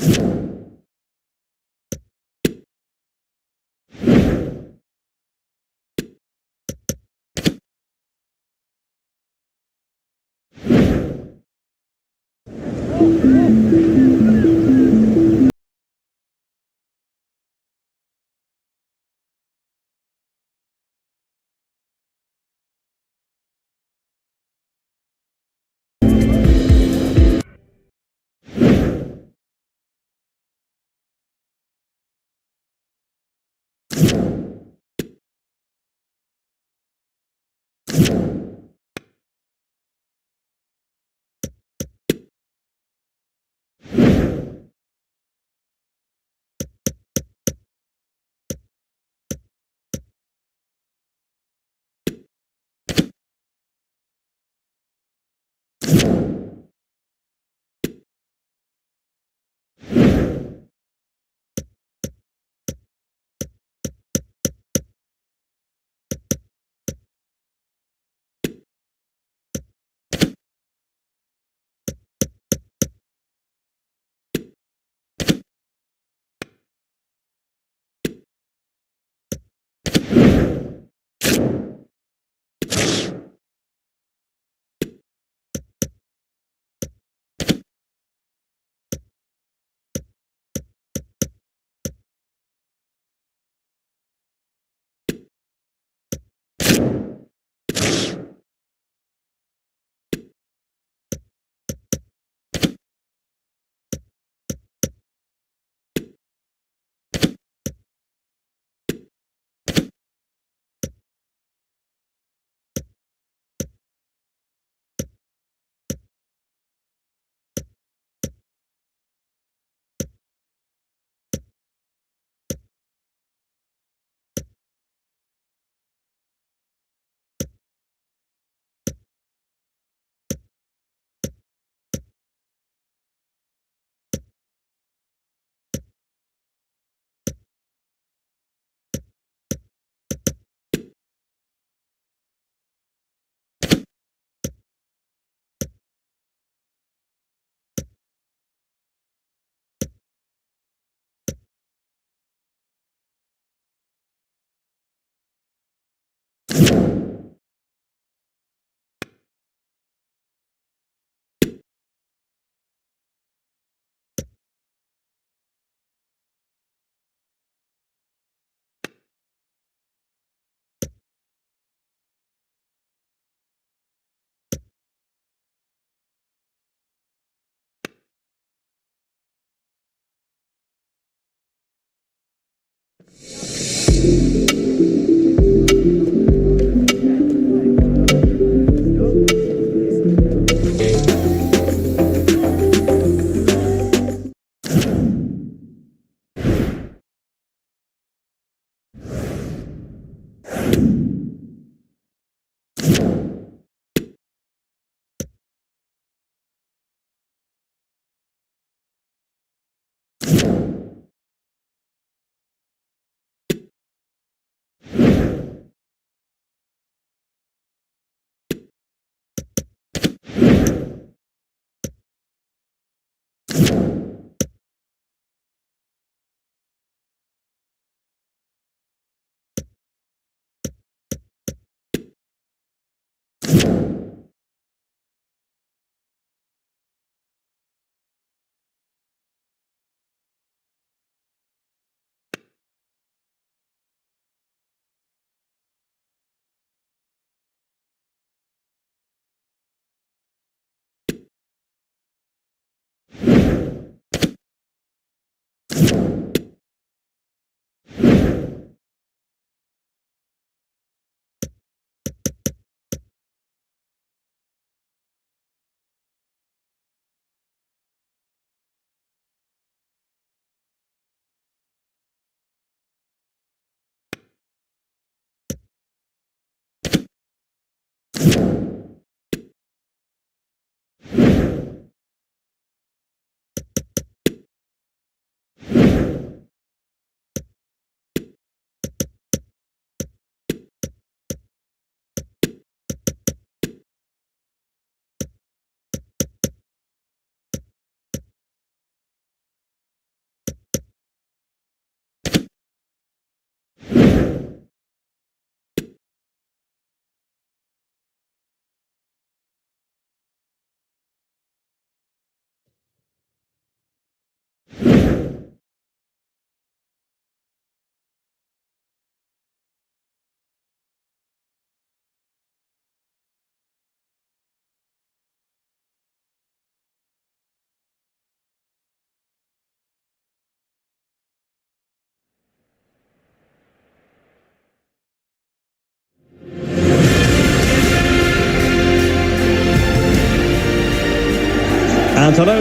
you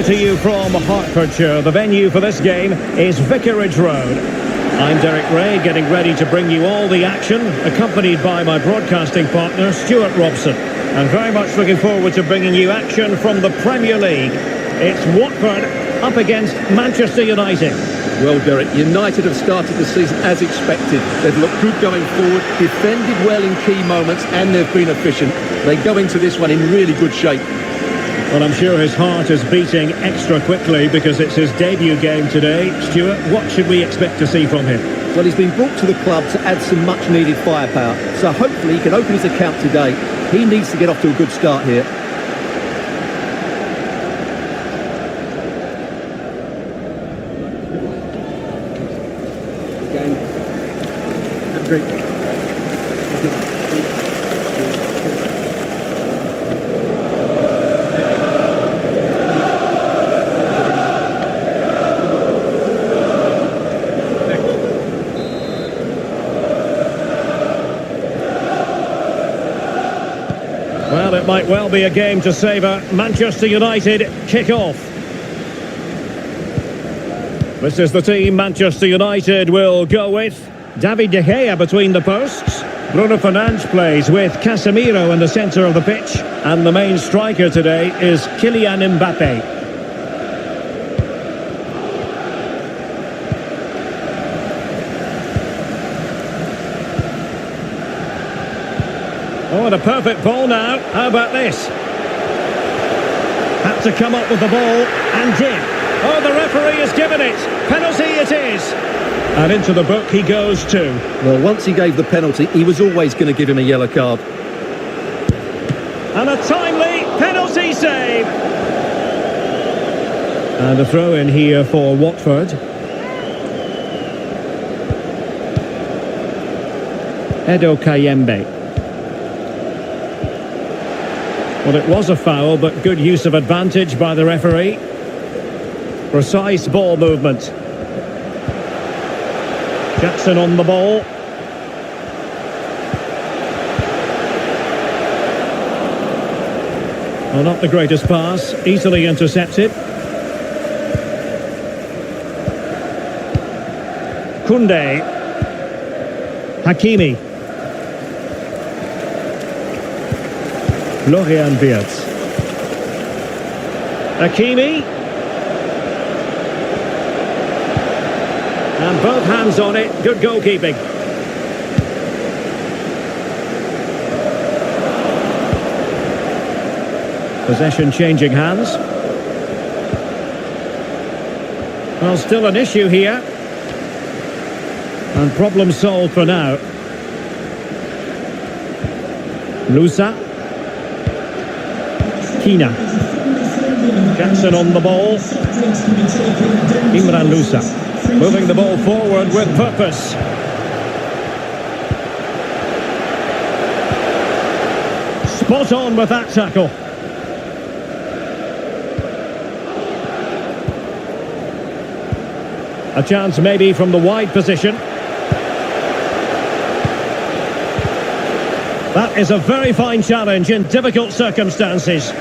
Hello to you from Hertfordshire. The venue for this game is Vicarage Road. I'm Derek Ray, getting ready to bring you all the action, accompanied by my broadcasting partner, Stuart Robson. And very much looking forward to bringing you action from the Premier League. It's Watford up against Manchester United. Well, Derek, United have started the season as expected. They've looked good going forward, defended well in key moments, and they've been efficient. They go into this one in really good shape. Well, I'm sure his heart is beating extra quickly because it's his debut game today. Stuart, what should we expect to see from him? Well, he's been brought to the club to add some much-needed firepower, so hopefully he can open his account today. He needs to get off to a good start here. Well, it might well be a game to savour. Manchester United kick off. This is the team Manchester United will go with. David De Gea between the posts. Bruno Fernandes plays with Casemiro in the centre of the pitch. And the main striker today is Kylian Mbappe. Oh, and a perfect ball now. How about this? Had to come up with the ball and did. Oh, the referee has given it. Penalty it is. And into the book he goes too. Well, once he gave the penalty, he was always going to give him a yellow card. And a timely penalty save. And a throw in here for Watford. Edo Kayembe. Well, it was a foul, but good use of advantage by the referee. Precise ball movement. Jackson on the ball. Well, not the greatest pass. Easily intercepted. Koundé. Hakimi. Florian Wirtz. Hakimi. And both hands on it. Good goalkeeping. Possession changing hands. Well, still an issue here. And problem solved for now. Lusa. Kina. Jackson on the ball. Imran Lusa. Moving the ball forward with purpose. Spot on with that tackle. A chance maybe from the wide position. That is a very fine challenge in difficult circumstances.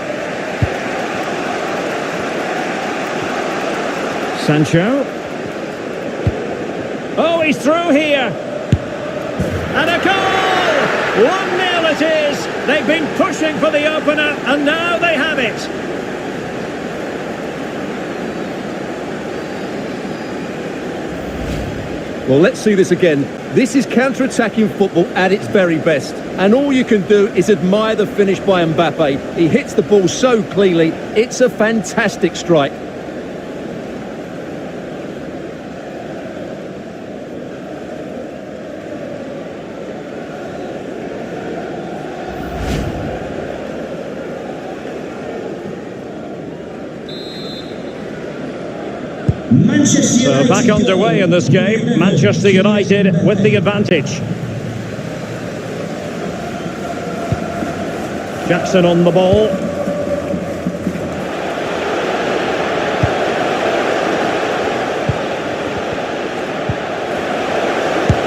Sancho. Oh, he's through here. And a goal! 1-0 it is. They've been pushing for the opener, and now they have it. Well, let's see this again. This is counter-attacking football at its very best. And all you can do is admire the finish by Mbappe. He hits the ball so cleanly. It's a fantastic strike. So back underway in this game. Manchester United with the advantage. Jackson on the ball.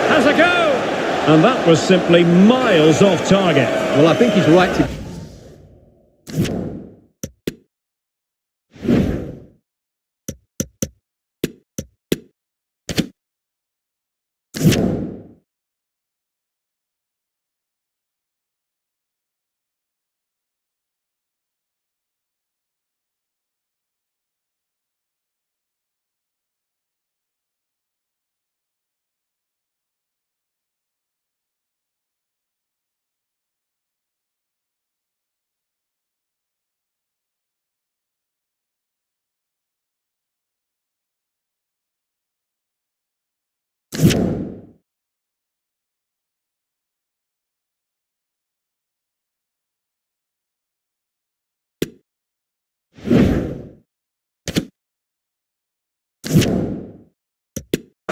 Has a go! And that was simply miles off target. Well, I think he's right to...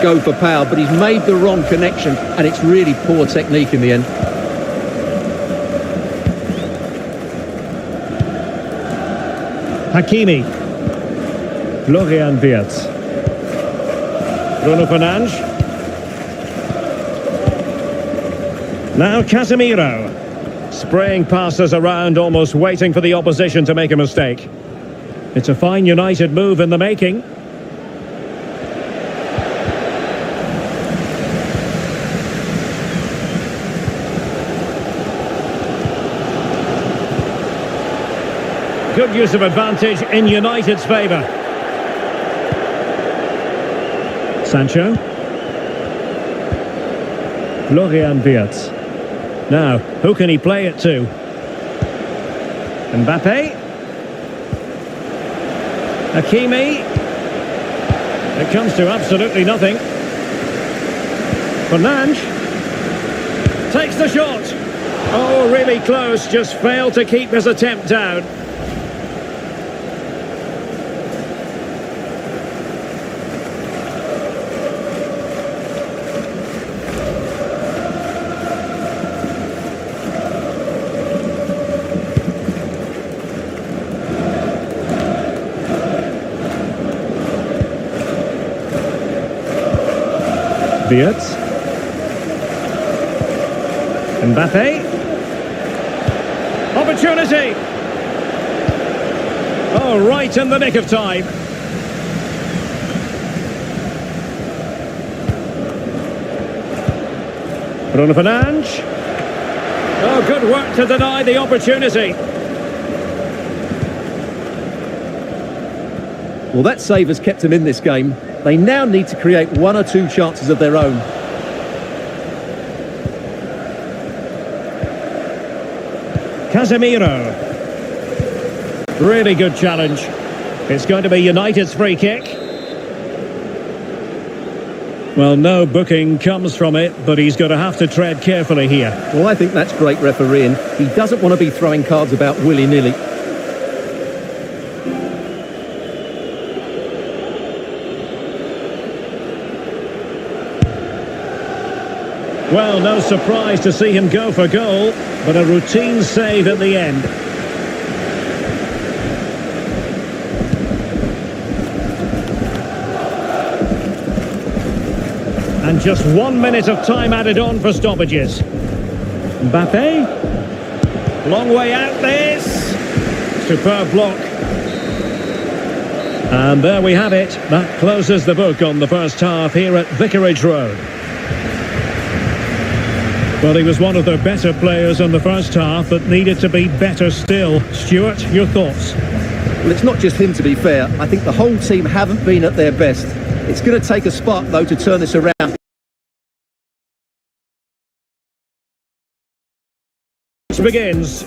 Go for power, but he's made the wrong connection, and it's really poor technique in the end. Hakimi. Florian Wirtz. Bruno Fernandes. Now Casemiro. Spraying passes around, almost waiting for the opposition to make a mistake. It's a fine United move in the making. Good use of advantage in United's favour. Sancho. Florian Wirtz. Now, who can he play it to? Mbappe. Hakimi. It comes to absolutely nothing. Fernandes. Takes the shot. Oh, really close, just failed to keep his attempt down. Wirtz. Mbappe. Opportunity. Oh, right in the nick of time. Bruno Fernandes. Oh, good work to deny the opportunity. Well, that save has kept them in this game. They now need to create one or two chances of their own. Casemiro. Really good challenge. It's going to be United's free kick. Well, no booking comes from it, but he's going to have to tread carefully here. Well, I think that's great refereeing. He doesn't want to be throwing cards about willy-nilly. Well, no surprise to see him go for goal, but a routine save at the end. And just 1 minute of time added on for stoppages. Mbappe. Long way out this. Superb block. And there we have it. That closes the book on the first half here at Vicarage Road. Well, he was one of their better players in the first half, but needed to be better still. Stuart, your thoughts? Well, it's not just him, to be fair. I think the whole team haven't been at their best. It's going to take a spark, though, to turn this around. It begins.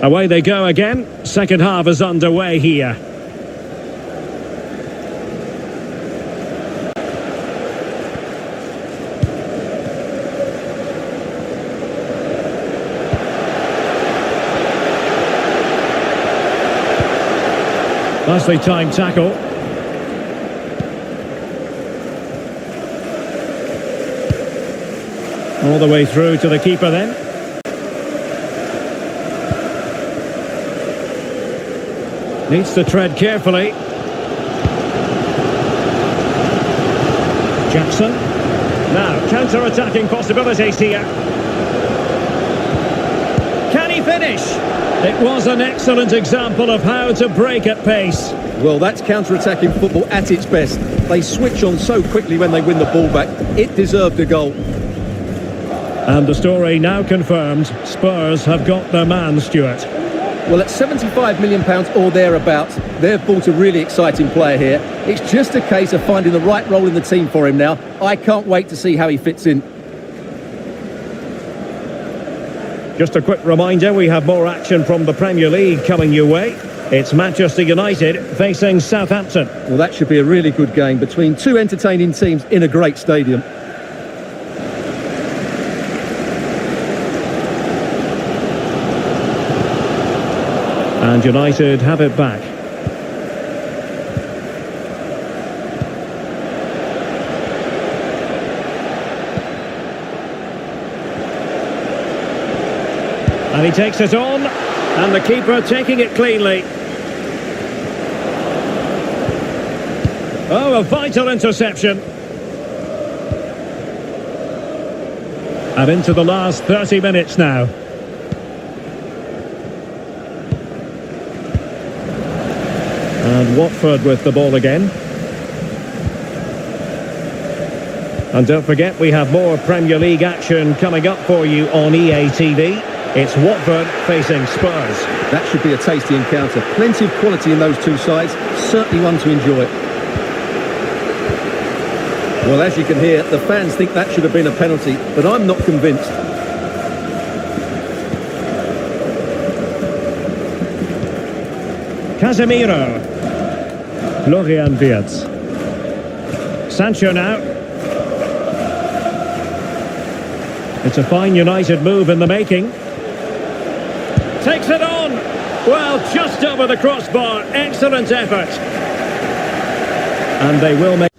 Away they go again. Second half is underway here. Nicely timed tackle. All the way through to the keeper then. Needs to tread carefully. Jackson. Now, counter-attacking possibilities here. Can he finish? It was an excellent example of how to break at pace. Well, that's counter-attacking football at its best. They switch on so quickly when they win the ball back. It deserved a goal. And the story now confirmed. Spurs have got their man, Stuart. Well, at £75 million or thereabouts, they've bought a really exciting player here. It's just a case of finding the right role in the team for him now. I can't wait to see how he fits in. Just a quick reminder, we have more action from the Premier League coming your way. It's Manchester United facing Southampton. Well, that should be a really good game between two entertaining teams in a great stadium. And United have it back. And he takes it on, and the keeper taking it cleanly. Oh, a vital interception. And into the last 30 minutes now. And Watford with the ball again. And don't forget, we have more Premier League action coming up for you on EA TV. It's Watford facing Spurs. That should be a tasty encounter. Plenty of quality in those two sides. Certainly one to enjoy. Well, as you can hear, the fans think that should have been a penalty, but I'm not convinced. Casemiro. Florian Wirtz. Sancho now. It's a fine United move in the making. Takes it on. Well, just over the crossbar. Excellent effort. And they will make...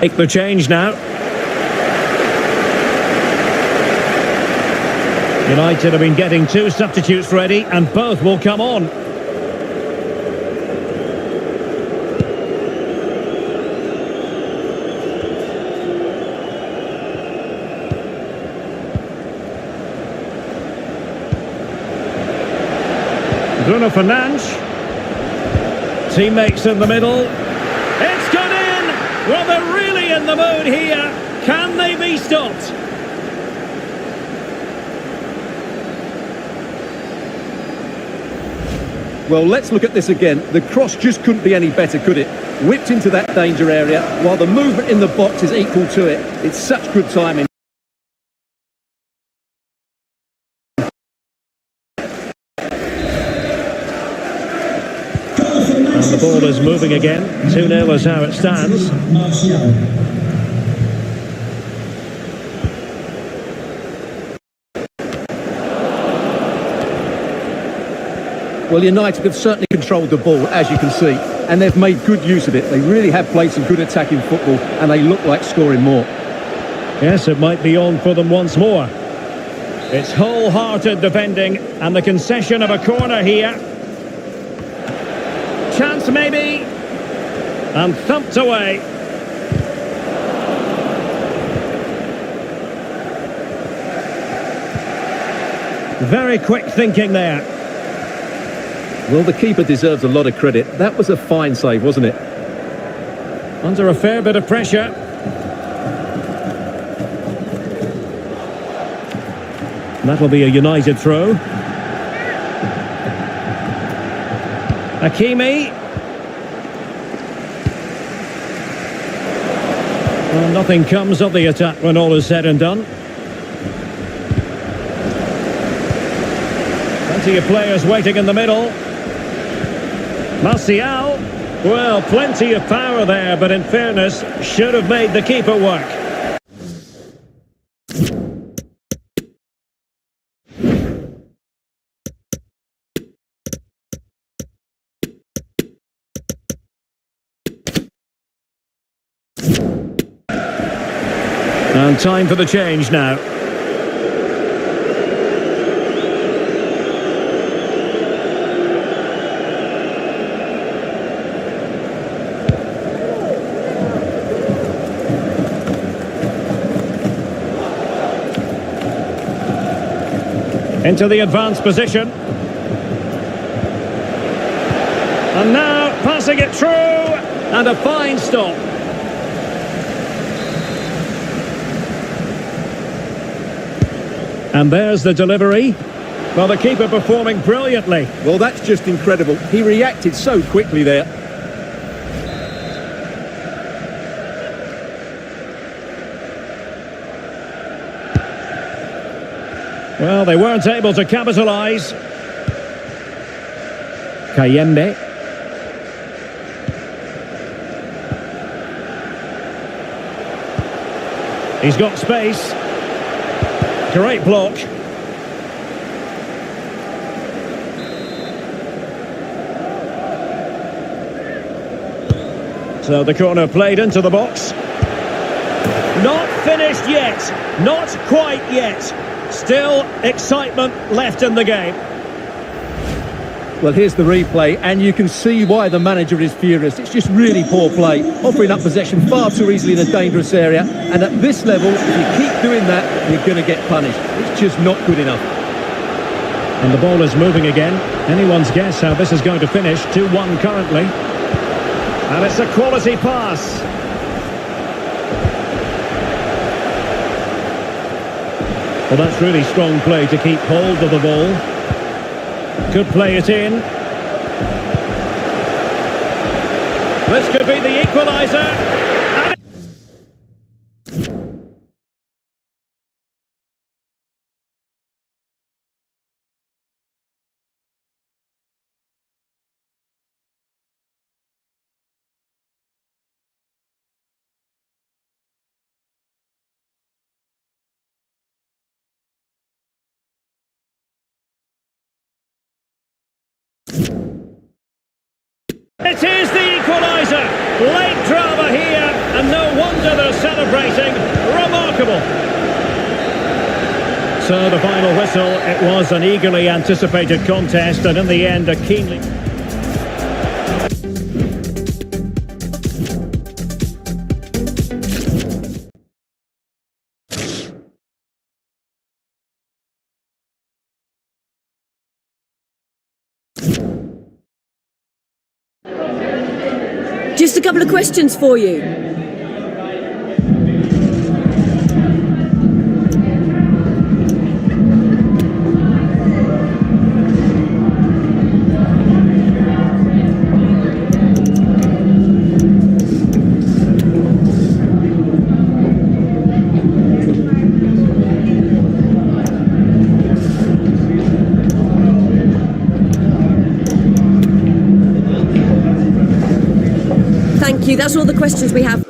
Make the change now. United have been getting two substitutes ready, and both will come on. Bruno Fernandes. Teammates in the middle. It's gone in! Well, they're really in the mood here. Can they be stopped? Well, let's look at this again. The cross just couldn't be any better, could it? Whipped into that danger area, while the movement in the box is equal to it. It's such good timing. And the ball is moving again. 2-0 is how it stands. Well, United have certainly controlled the ball, as you can see, and they've made good use of it. They really have played some good attacking football, and they look like scoring more. Yes, it might be on for them once more. It's wholehearted defending, and the concession of a corner here. Chance maybe, and thumped away. Very quick thinking there. Well, the keeper deserves a lot of credit. That was a fine save, wasn't it? Under a fair bit of pressure. That will be a United throw. Hakimi. Well, nothing comes of the attack when all is said and done. Plenty of players waiting in the middle. Martial. Well, plenty of power there, but in fairness, should have made the keeper work. And time for the change now. Into the advanced position. And now passing it through. And a fine stop. And there's the delivery. Well, the keeper performing brilliantly. Well, that's just incredible. He reacted so quickly there. Well, they weren't able to capitalise. Kayembe. He's got space. Great block. So the corner played into the box. Not finished yet. Not quite yet. Still excitement left in the game. Well, here's the replay, and you can see why the manager is furious. It's just really poor play, offering up possession far too easily in a dangerous area. And at this level, if you keep doing that, you're going to get punished. It's just not good enough. And the ball is moving again. Anyone's guess how this is going to finish. 2-1 currently. And it's a quality pass. Well, that's really strong play to keep hold of the ball. Could play it in. This could be the equaliser. It is the equaliser. Late drama here, and no wonder they're celebrating. Remarkable. So the final whistle, it was an eagerly anticipated contest, and in the end a keenly... Just a couple of questions for you. Thank you. That's all the questions we have.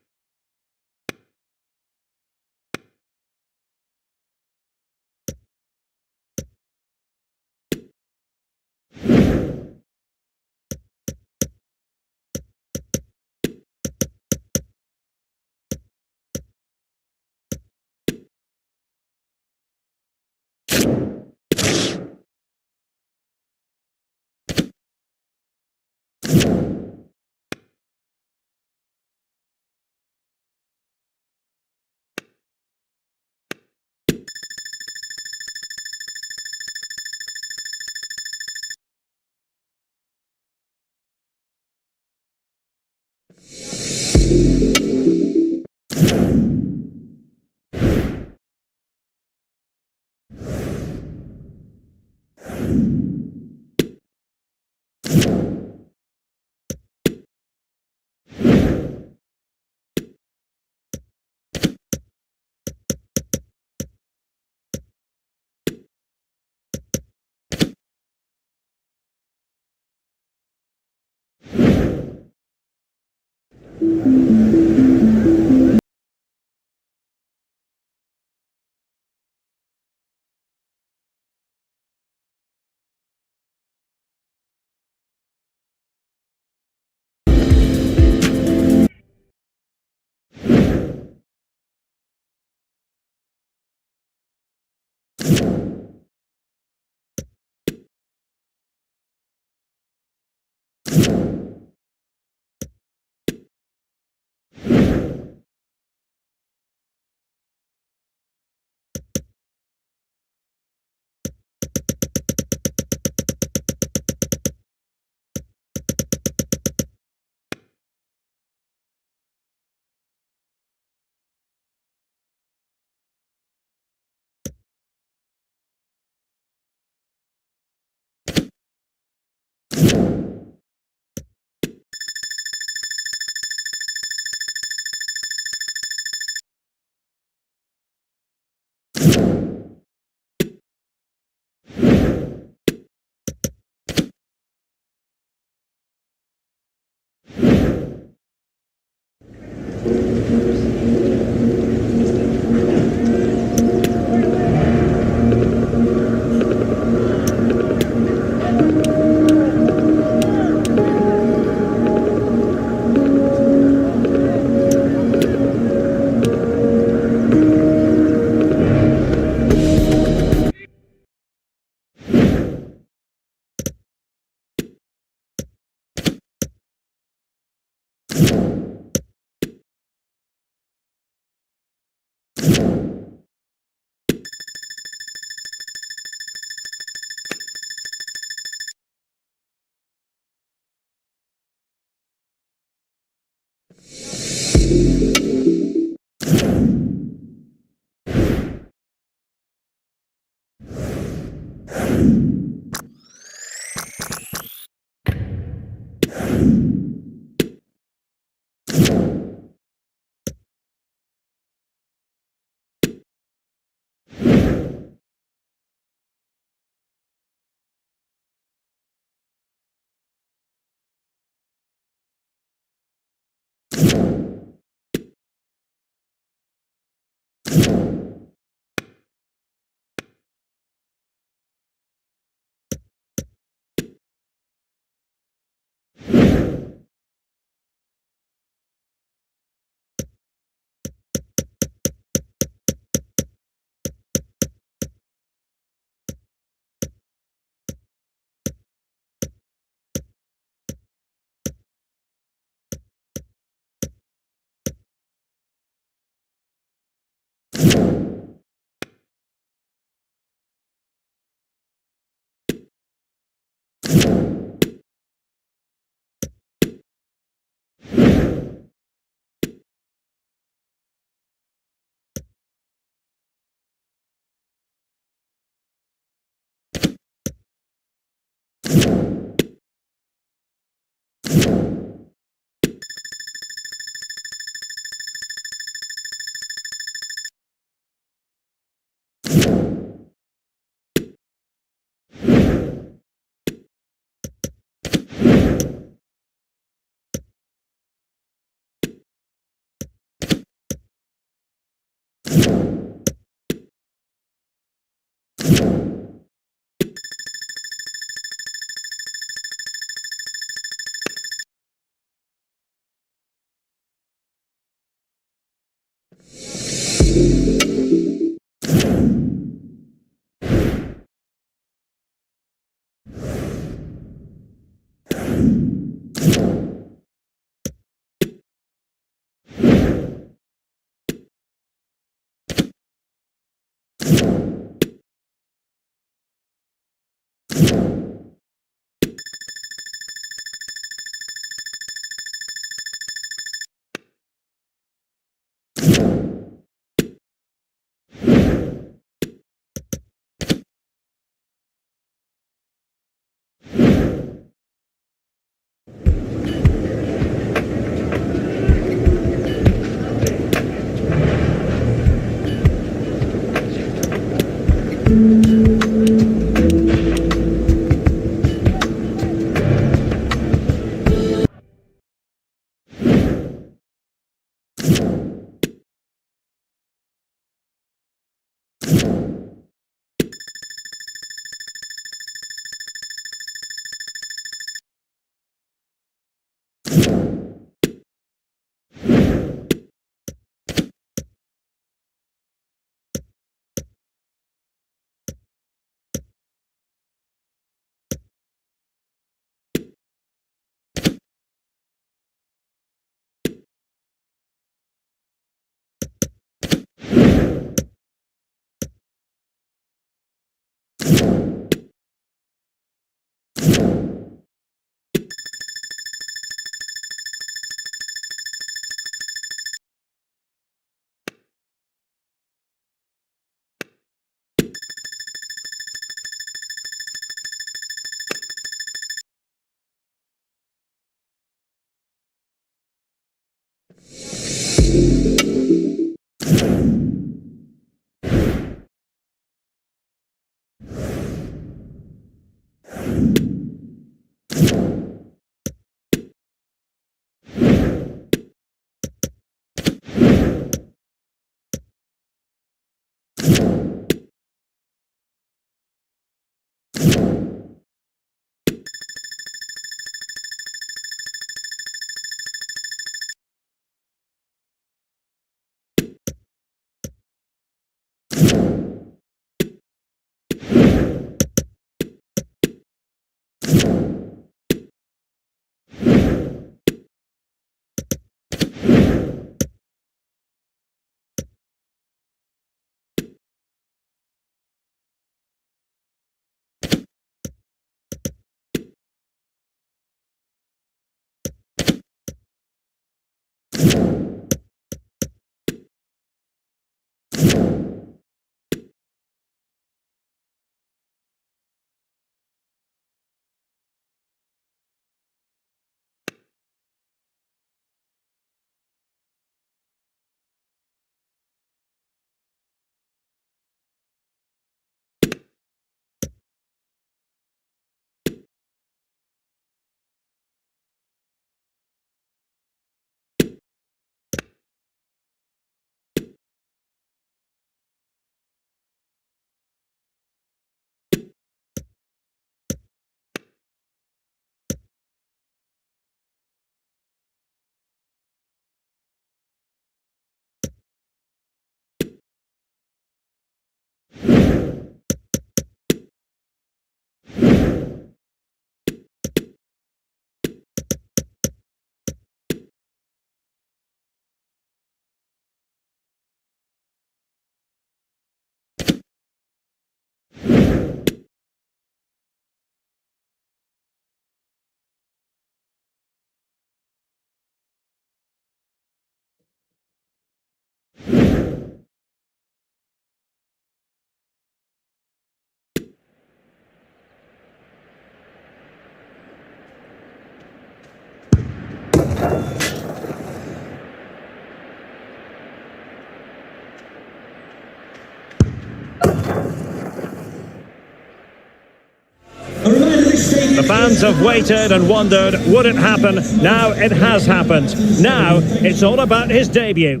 The fans have waited and wondered, would it happen? Now it has happened. Now it's all about his debut.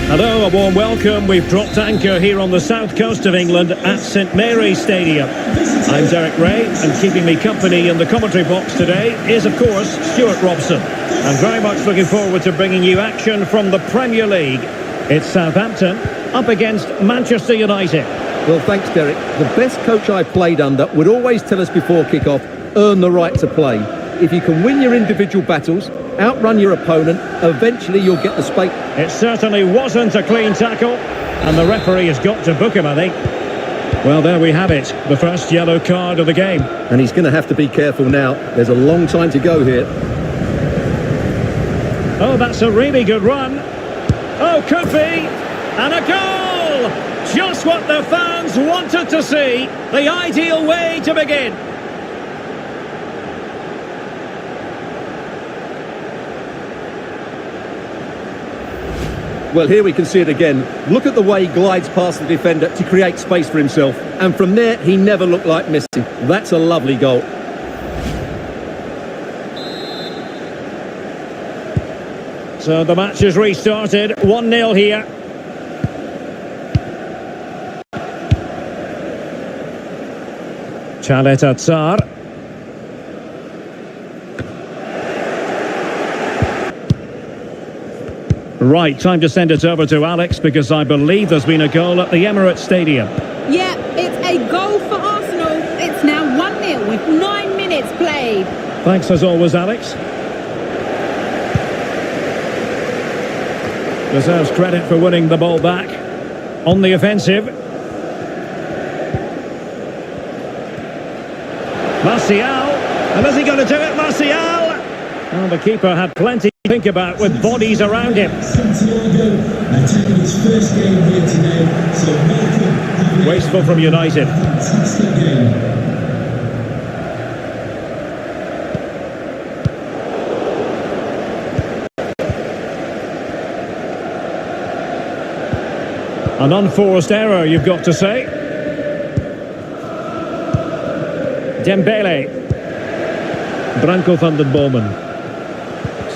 Hello, a warm welcome. We've dropped anchor here on the south coast of England at St Mary's Stadium. I'm Derek Ray, and keeping me company in the commentary box today is, of course, Stuart Robson. I'm very much looking forward to bringing you action from the Premier League. It's Southampton up against Manchester United. Well, thanks, Derek. The best coach I played under would always tell us before kick-off, earn the right to play. If you can win your individual battles, outrun your opponent, eventually you'll get the space. It certainly wasn't a clean tackle, and the referee has got to book him, I think. Well, there we have it, the first yellow card of the game. And he's going to have to be careful now. There's a long time to go here. Oh, that's a really good run. Oh, could be. And a goal! Just what the fans wanted to see. The ideal way to begin. Well, here we can see it again. Look at the way he glides past the defender to create space for himself. And from there, he never looked like missing. That's a lovely goal. So the match is restarted. 1-0 here. Chaleta Tsar. Right, time to send it over to Alex, because I believe there's been a goal at the Emirates Stadium. Yeah, it's a goal for Arsenal. It's now 1-0 with 9 minutes played. Thanks as always, Alex. Deserves credit for winning the ball back. On the offensive. Martial. And is he going to do it, Martial? Well, the keeper had plenty to think about with bodies around him. Wasteful from United. An unforced error, you've got to say. Dembele. Branko van den Bomen.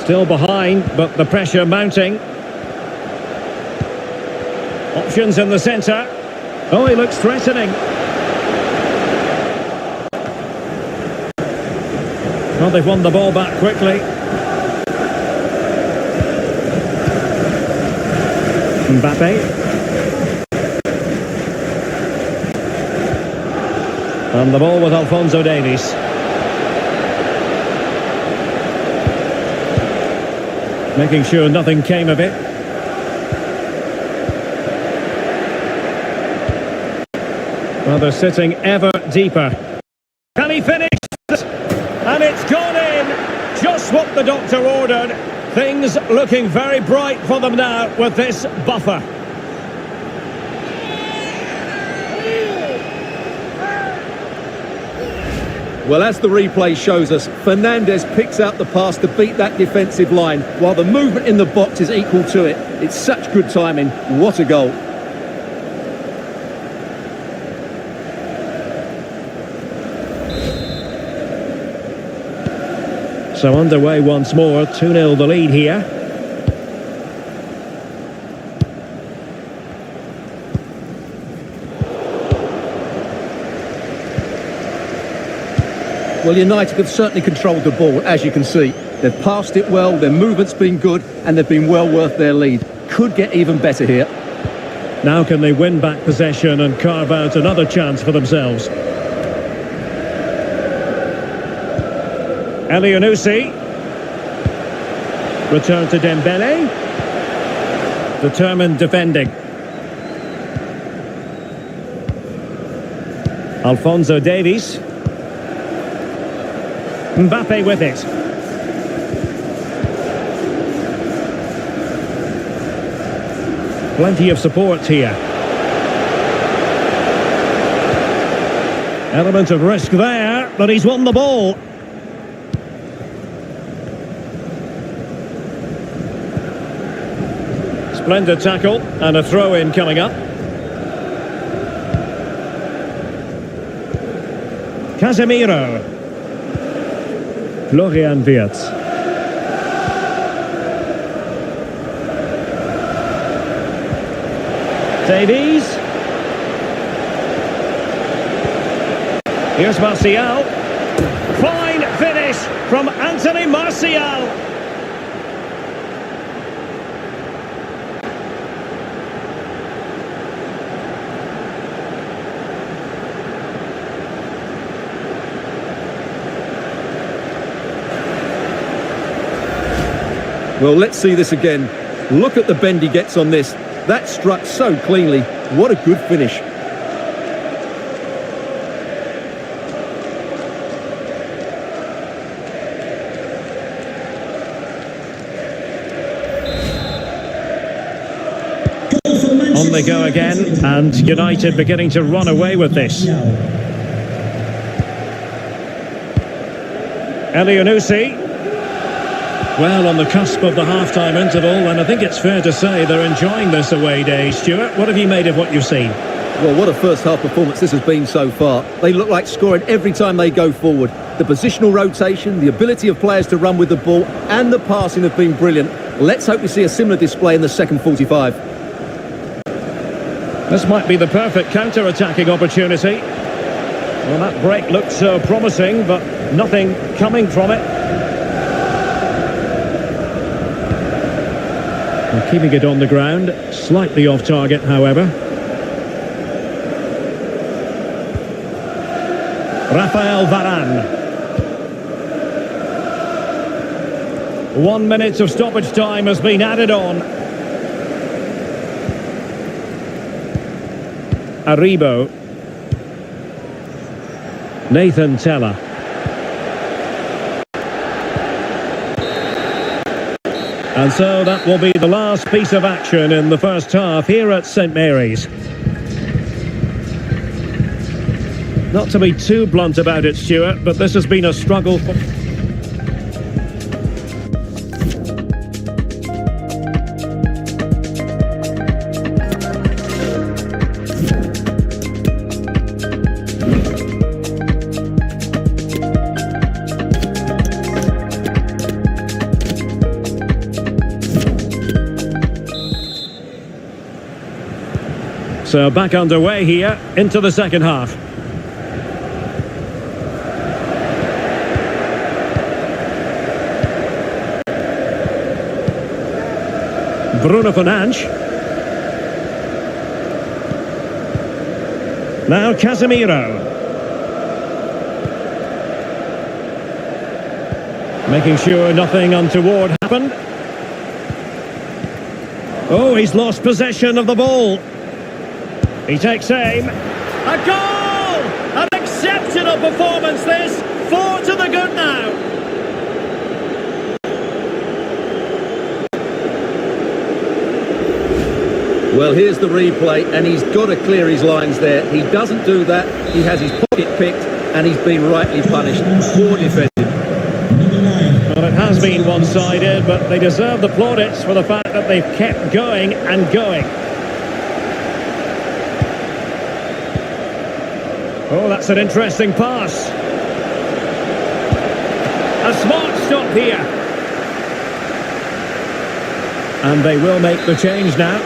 Still behind, but the pressure mounting. Options in the centre. Oh, he looks threatening. Well, they've won the ball back quickly. Mbappe. And the ball with Alphonso Davies. Making sure nothing came of it. Well, they're sitting ever deeper. Can he finish? And it's gone in! Just what the doctor ordered. Things looking very bright for them now with this buffer. Well, as the replay shows us, Fernandes picks out the pass to beat that defensive line, while the movement in the box is equal to it. It's such good timing. What a goal. So underway once more, 2-0 the lead here. Well, United have certainly controlled the ball, as you can see. They've passed it well, their movement's been good, and they've been well worth their lead. Could get even better here. Now can they win back possession and carve out another chance for themselves? Elyounoussi. Return to Dembele. Determined defending. Alphonso Davies. Mbappe with it. Plenty of support here. Element of risk there, but he's won the ball. Splendid tackle and a throw-in coming up. Casemiro. Florian Wirtz. Davies. Here's Martial. Fine finish from Anthony Martial. Well, let's see this again. Look at the bend he gets on this. That struck so cleanly. What a good finish. On they go again, and United beginning to run away with this. Elyounoussi. Well, on the cusp of the half-time interval, and I think it's fair to say they're enjoying this away day. Stuart, what have you made of what you've seen? Well, what a first-half performance this has been so far. They look like scoring every time they go forward. The positional rotation, the ability of players to run with the ball, and the passing have been brilliant. Let's hope we see a similar display in the second 45. This might be the perfect counter-attacking opportunity. Well, that break looked so promising, but nothing coming from it. And keeping it on the ground, slightly off target, however. Rafael Varane. 1 minute of stoppage time has been added on. Aribo. Nathan Tella. And so that will be the last piece of action in the first half here at St Mary's. Not to be too blunt about it, Stuart, but this has been a struggle for... So back underway here into the second half. Bruno Fernandes. Now Casemiro. Making sure nothing untoward happened. Oh, he's lost possession of the ball. He takes aim. A goal! An exceptional performance this. 4 to the good now. Well, here's the replay, and he's got to clear his lines there. He doesn't do that. He has his pocket picked, and he's been rightly punished. Poor defending. Well, it has been one-sided, but they deserve the plaudits for the fact that they've kept going and going. Oh, that's an interesting pass. A smart stop here. And they will make the change now.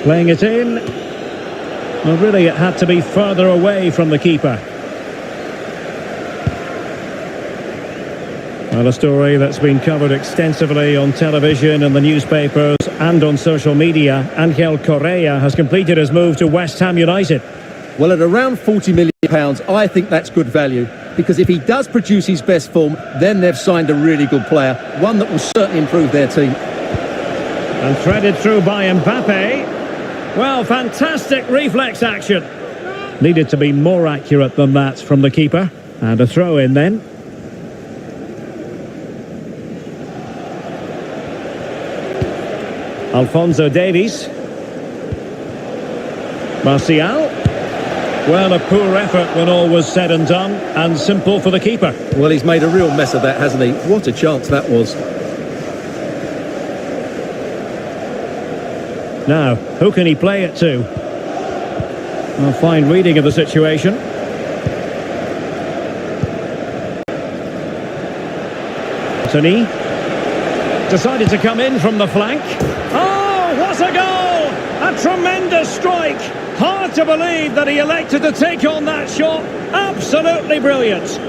Playing it in. Well, really, it had to be further away from the keeper. Well, a story that's been covered extensively on television and the newspapers and on social media. Angel Correa has completed his move to West Ham United. Well, at around £40 million, I think that's good value. Because if he does produce his best form, then they've signed a really good player. One that will certainly improve their team. And threaded through by Mbappe. Well, fantastic reflex action. Needed to be more accurate than that from the keeper. And a throw in then. Alphonso Davies. Martial. Well, a poor effort when all was said and done, and simple for the keeper. Well, he's made a real mess of that, hasn't he? What a chance that was. Now, who can he play it to? A fine reading of the situation. Tony. Decided to come in from the flank. Oh, what a goal! A tremendous strike! Hard to believe that he elected to take on that shot. Absolutely brilliant.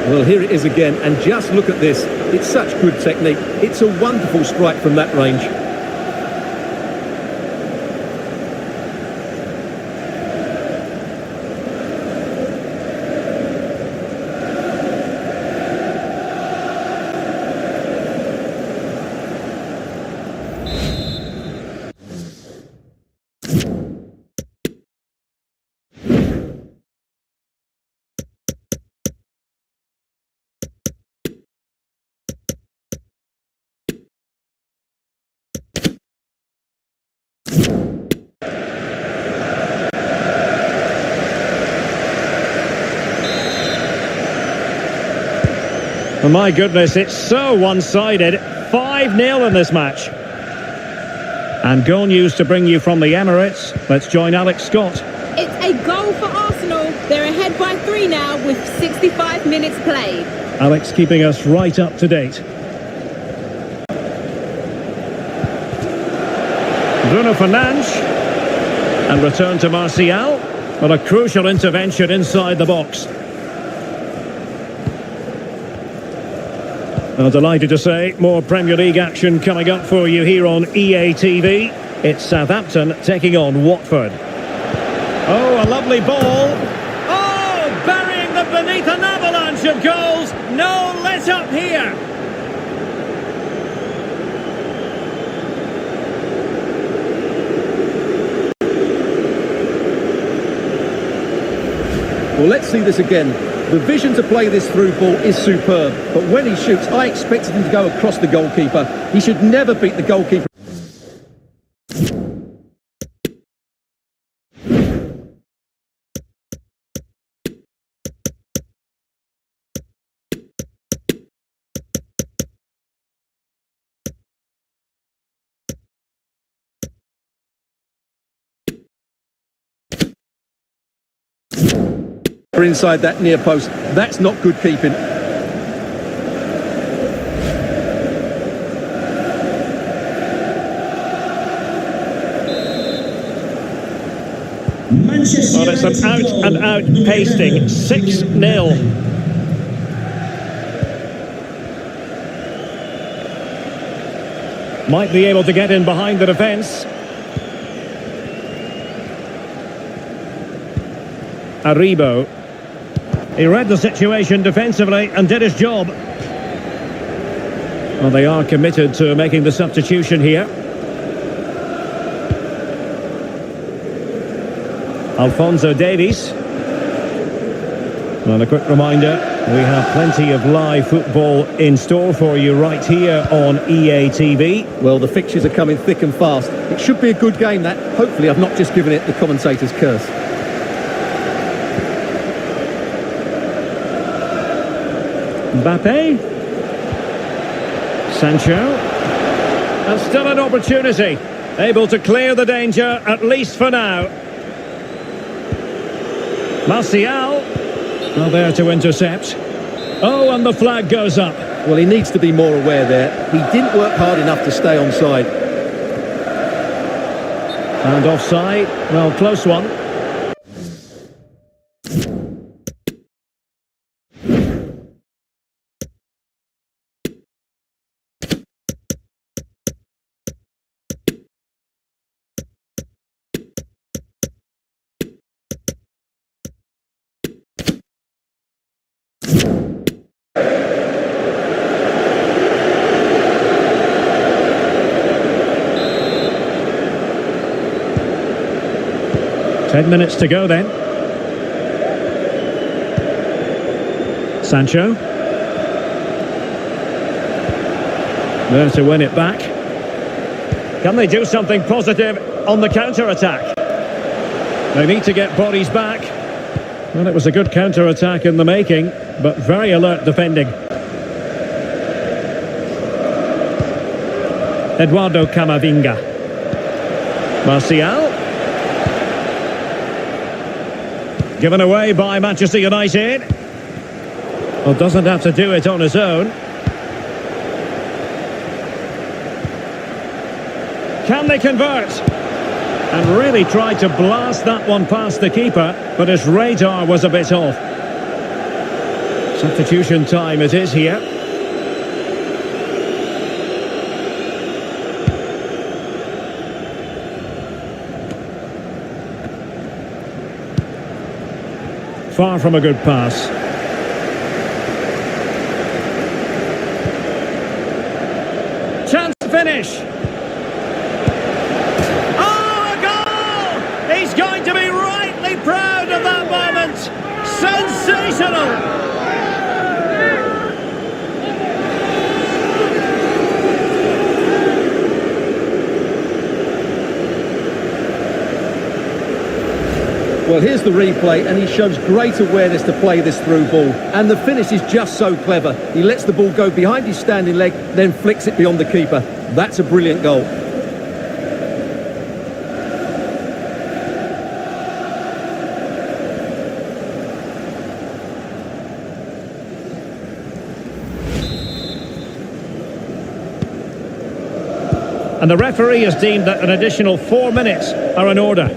Well, here it is again, and just look at this. It's such good technique. It's a wonderful strike from that range. Oh my goodness, it's so one-sided. 5-0 in this match. And goal news to bring you from the Emirates. Let's join Alex Scott. It's a goal for Arsenal. They're ahead by 3 now with 65 minutes played. Alex keeping us right up to date. Bruno Fernandes. And return to Martial. But a crucial intervention inside the box. Well, delighted to say, more Premier League action coming up for you here on EA TV. It's Southampton taking on Watford. Oh, a lovely ball. Oh, burying them beneath an avalanche of goals. No let up here. Well, let's see this again. The vision to play this through ball is superb, but when he shoots, I expected him to go across the goalkeeper. He should never beat the goalkeeper. Inside that near post, that's not good keeping. Well, it's an out-and-out pasting. 6-0. Might be able to get in behind the defence. Aribo. He read the situation defensively and did his job. Well, they are committed to making the substitution here. Alphonso Davies. And a quick reminder, we have plenty of live football in store for you right here on EA TV. Well, the fixtures are coming thick and fast. It should be a good game, that. Hopefully I've not just given it the commentator's curse. Mbappe. Sancho. And still an opportunity. Able to clear the danger, at least for now. Martial. Well, there to intercept. Oh, and the flag goes up. Well, he needs to be more aware there. He didn't work hard enough to stay onside. And offside. Well, close one. Ten minutes to go then. Sancho. There to win it back. Can they do something positive on the counter-attack? They need to get bodies back. Well, it was a good counter-attack in the making, but very alert defending. Eduardo Camavinga. Martial. Given away by Manchester United. Well, doesn't have to do it on his own. Can they convert? And really tried to blast that one past the keeper, but his radar was a bit off. Substitution time it is here. Far from a good pass. Chance to finish. Oh, a goal! He's going to be rightly proud of that moment. Sensational! Well, here's the replay, and he shows great awareness to play this through ball. And the finish is just so clever. He lets the ball go behind his standing leg, then flicks it beyond the keeper. That's a brilliant goal. And the referee has deemed that an additional 4 minutes are in order.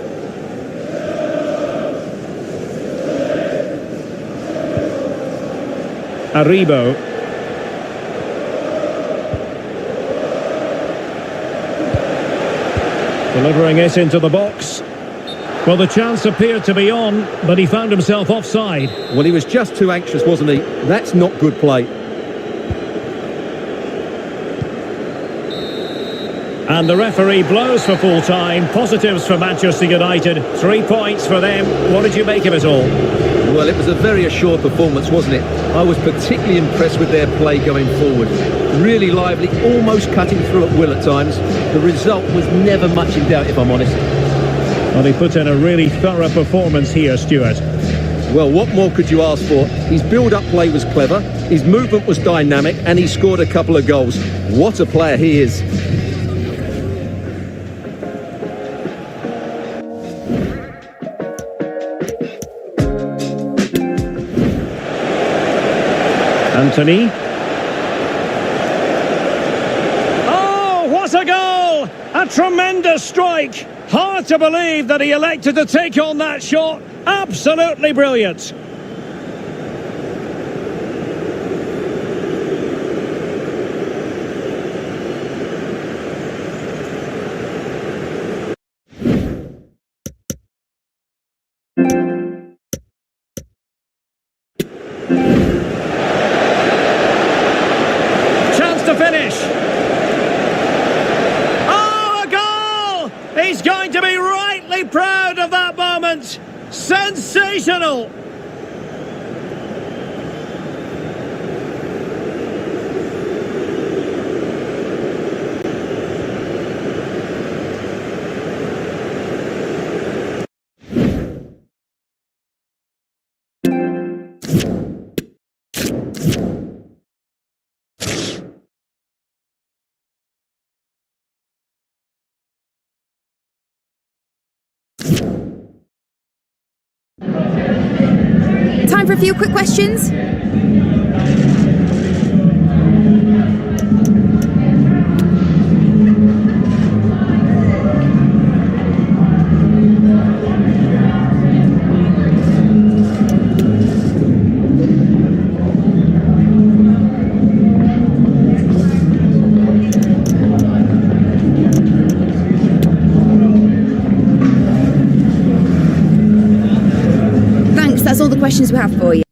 Aribo. Delivering it into the box. Well, the chance appeared to be on, but he found himself offside. Well, he was just too anxious, wasn't he? That's not good play. And the referee blows for full time. Positives for Manchester United. 3 points for them. What did you make of it all? Well, it was a very assured performance, wasn't it? I was particularly impressed with their play going forward. Really lively, almost cutting through at will at times. The result was never much in doubt, if I'm honest. Well, he put in a really thorough performance here, Stuart. Well, what more could you ask for? His build-up play was clever, his movement was dynamic, and he scored a couple of goals. What a player he is. Anthony. Oh, what a goal! A tremendous strike. Hard to believe that he elected to take on that shot. Absolutely brilliant. To finish. Oh, a goal! He's going to be rightly proud of that moment. Sensational! Time for a few quick questions. That's all the questions we have for you.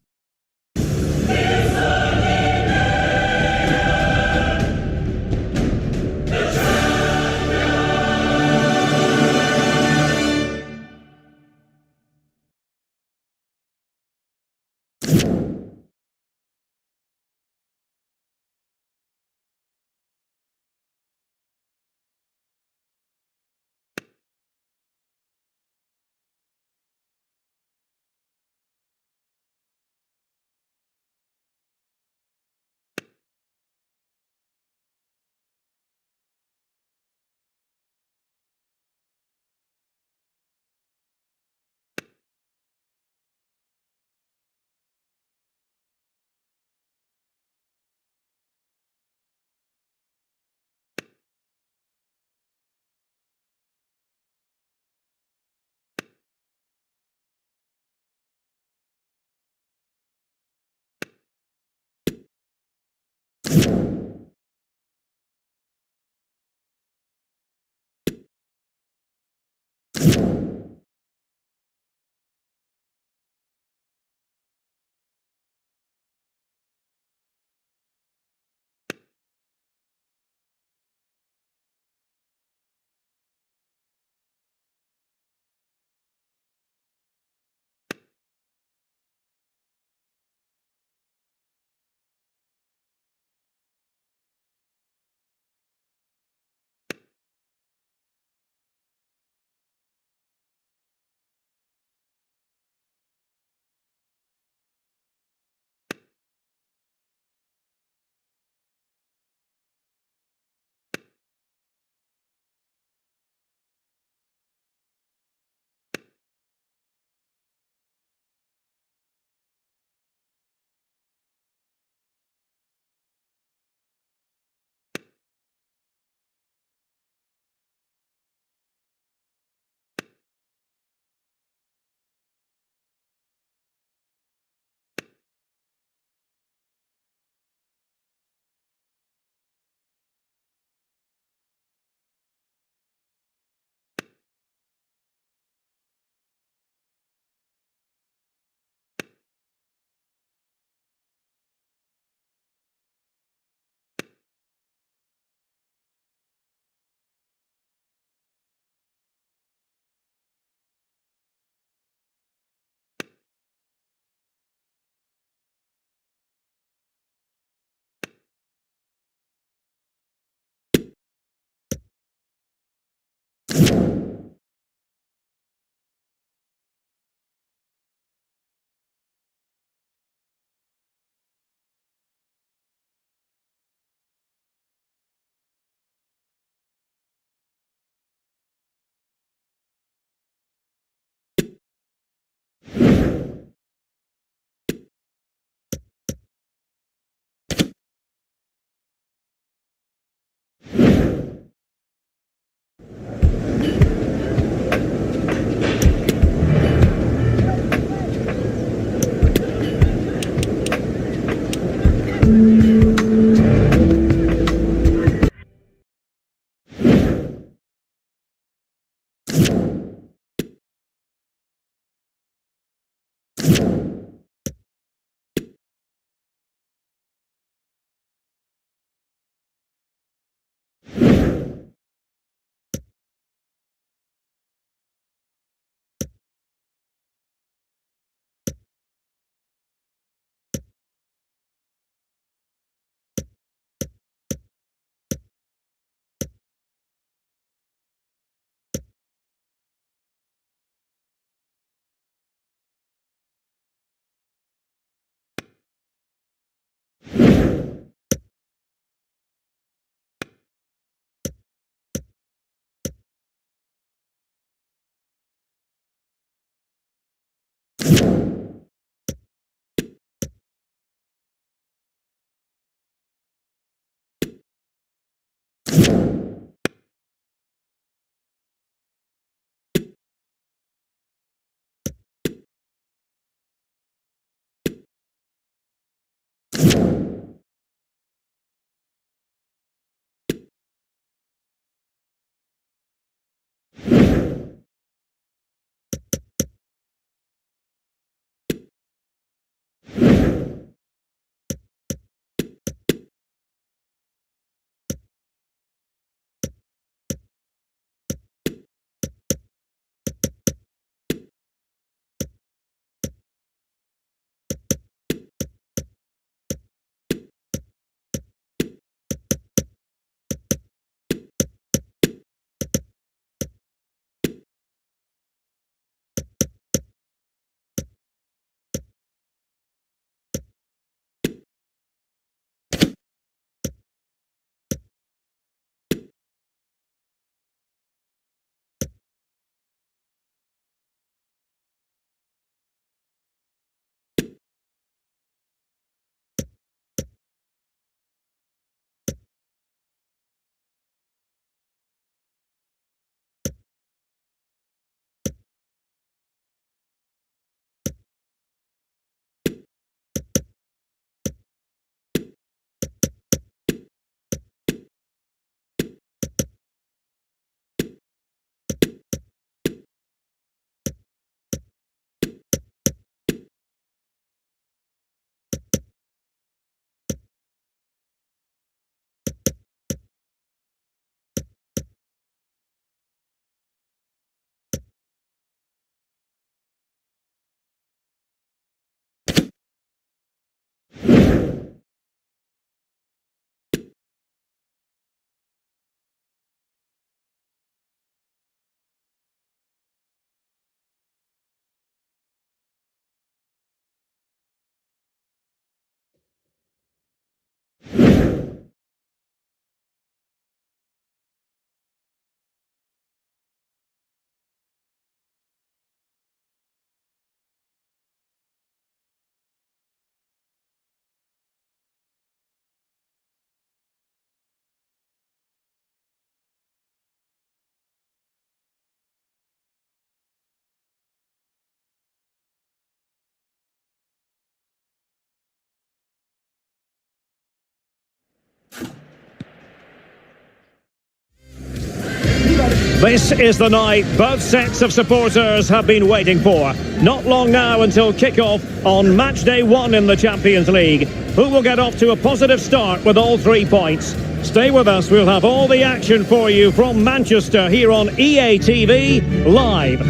This is the night both sets of supporters have been waiting for. Not long now until kick-off on match day 1 in the Champions League. Who will get off to a positive start with all 3 points? Stay with us, we'll have all the action for you from Manchester here on EA TV Live.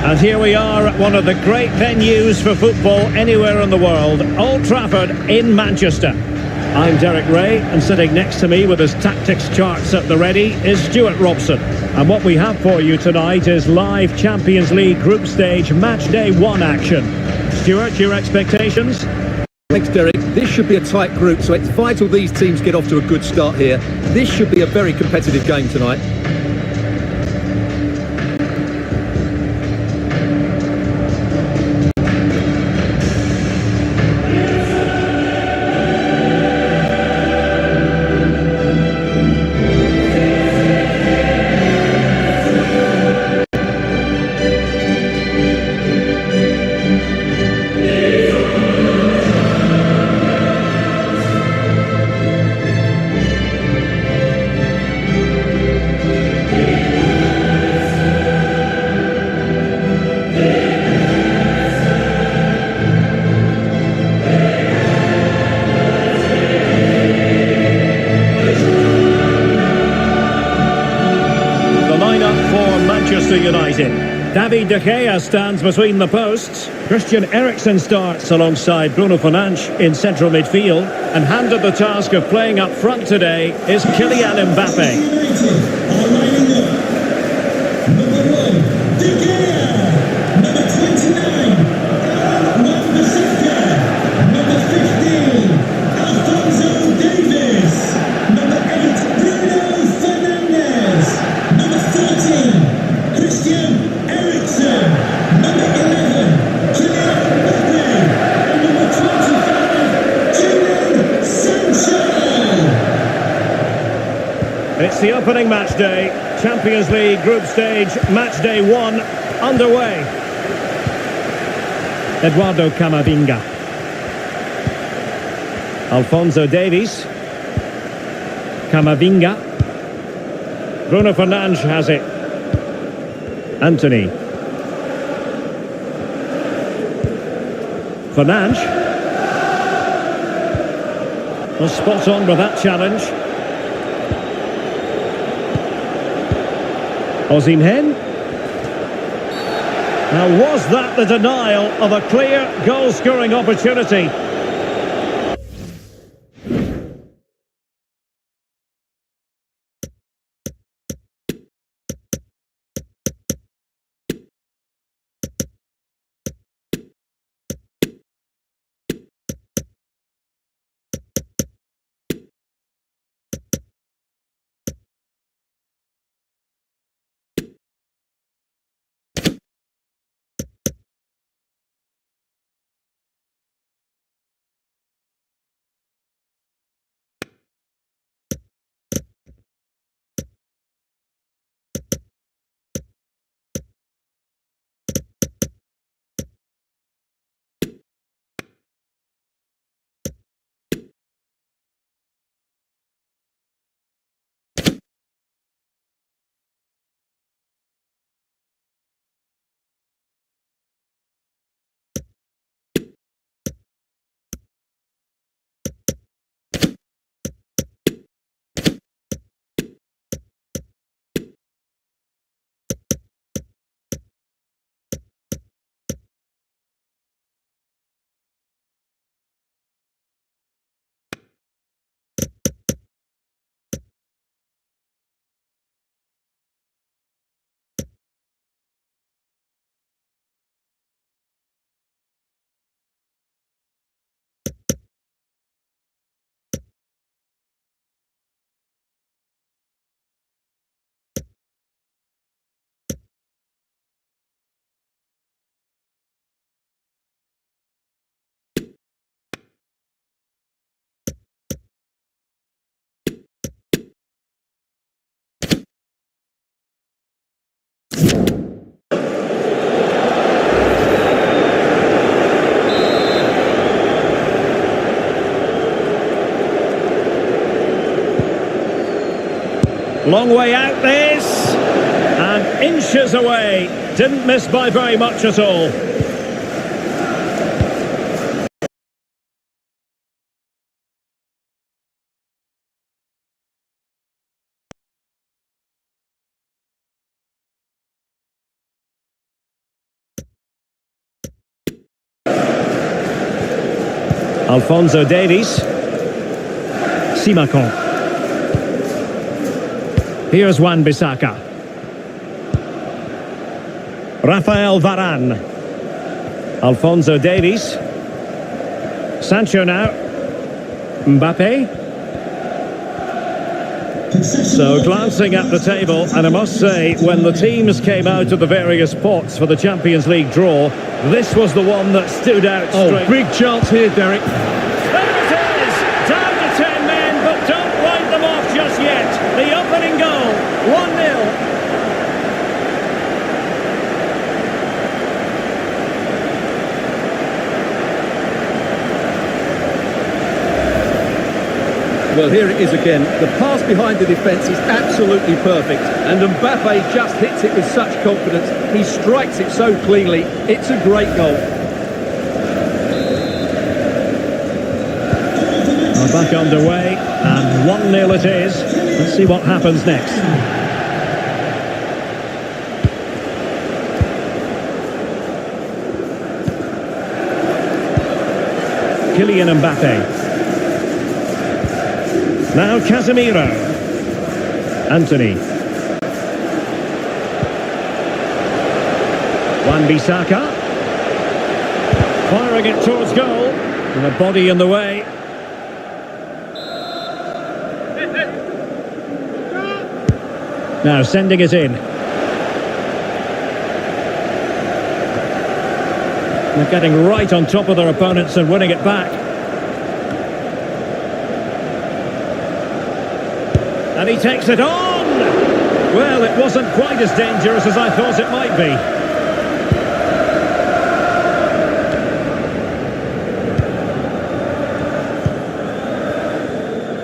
And here we are at one of the great venues for football anywhere in the world, Old Trafford in Manchester. I'm Derek Ray, and sitting next to me with his tactics charts at the ready is Stuart Robson. And what we have for you tonight is live Champions League group stage match day 1 action. Stuart, your expectations? Thanks, Derek. This should be a tight group, so it's vital these teams get off to a good start here. This should be a very competitive game tonight. Manchester United. David De Gea stands between the posts. Christian Eriksen starts alongside Bruno Fernandes in central midfield. And handed the task of playing up front today is Kylian Mbappe. Number 1, De Gea. Number 29, number 15, Alphonso Davies. Number 8, Bruno Fernandes. Number 14, Christian Eriksen. Number 11, Kylian Mbappe. And number 25, Jadon Sancho. It's the opening match day. Champions League group stage match day 1 underway. Eduardo Camavinga. Alphonso Davies. Camavinga. Bruno Fernandes has it. Anthony. Fernandes. Well, spot on with that challenge. Osimhen. Now, was that the denial of a clear goal-scoring opportunity? Long way out this. And inches away. Didn't miss by very much at all. Alphonso Davies. Simakon. Here's Wan-Bissaka. Rafael Varane. Alphonso Davies. Sancho now. Mbappe. So glancing at the table, and I must say, when the teams came out of the various pots for the Champions League draw, this was the one that stood out straight. Big chance here, Derek. There it is! Down to 10 men, but don't write them off just yet. The opening goal, 1-0. Well, here it is again. The pass behind the defence is absolutely perfect. And Mbappe just hits it with such confidence. He strikes it so cleanly. It's a great goal. We're back underway, and 1-0 it is. Let's see what happens next. Kylian Mbappe. Now Casemiro. Anthony. Wan-Bissaka. Firing it towards goal. And a body in the way. Now sending it in. They're getting right on top of their opponents and winning it back. And he takes it on! Well, it wasn't quite as dangerous as I thought it might be.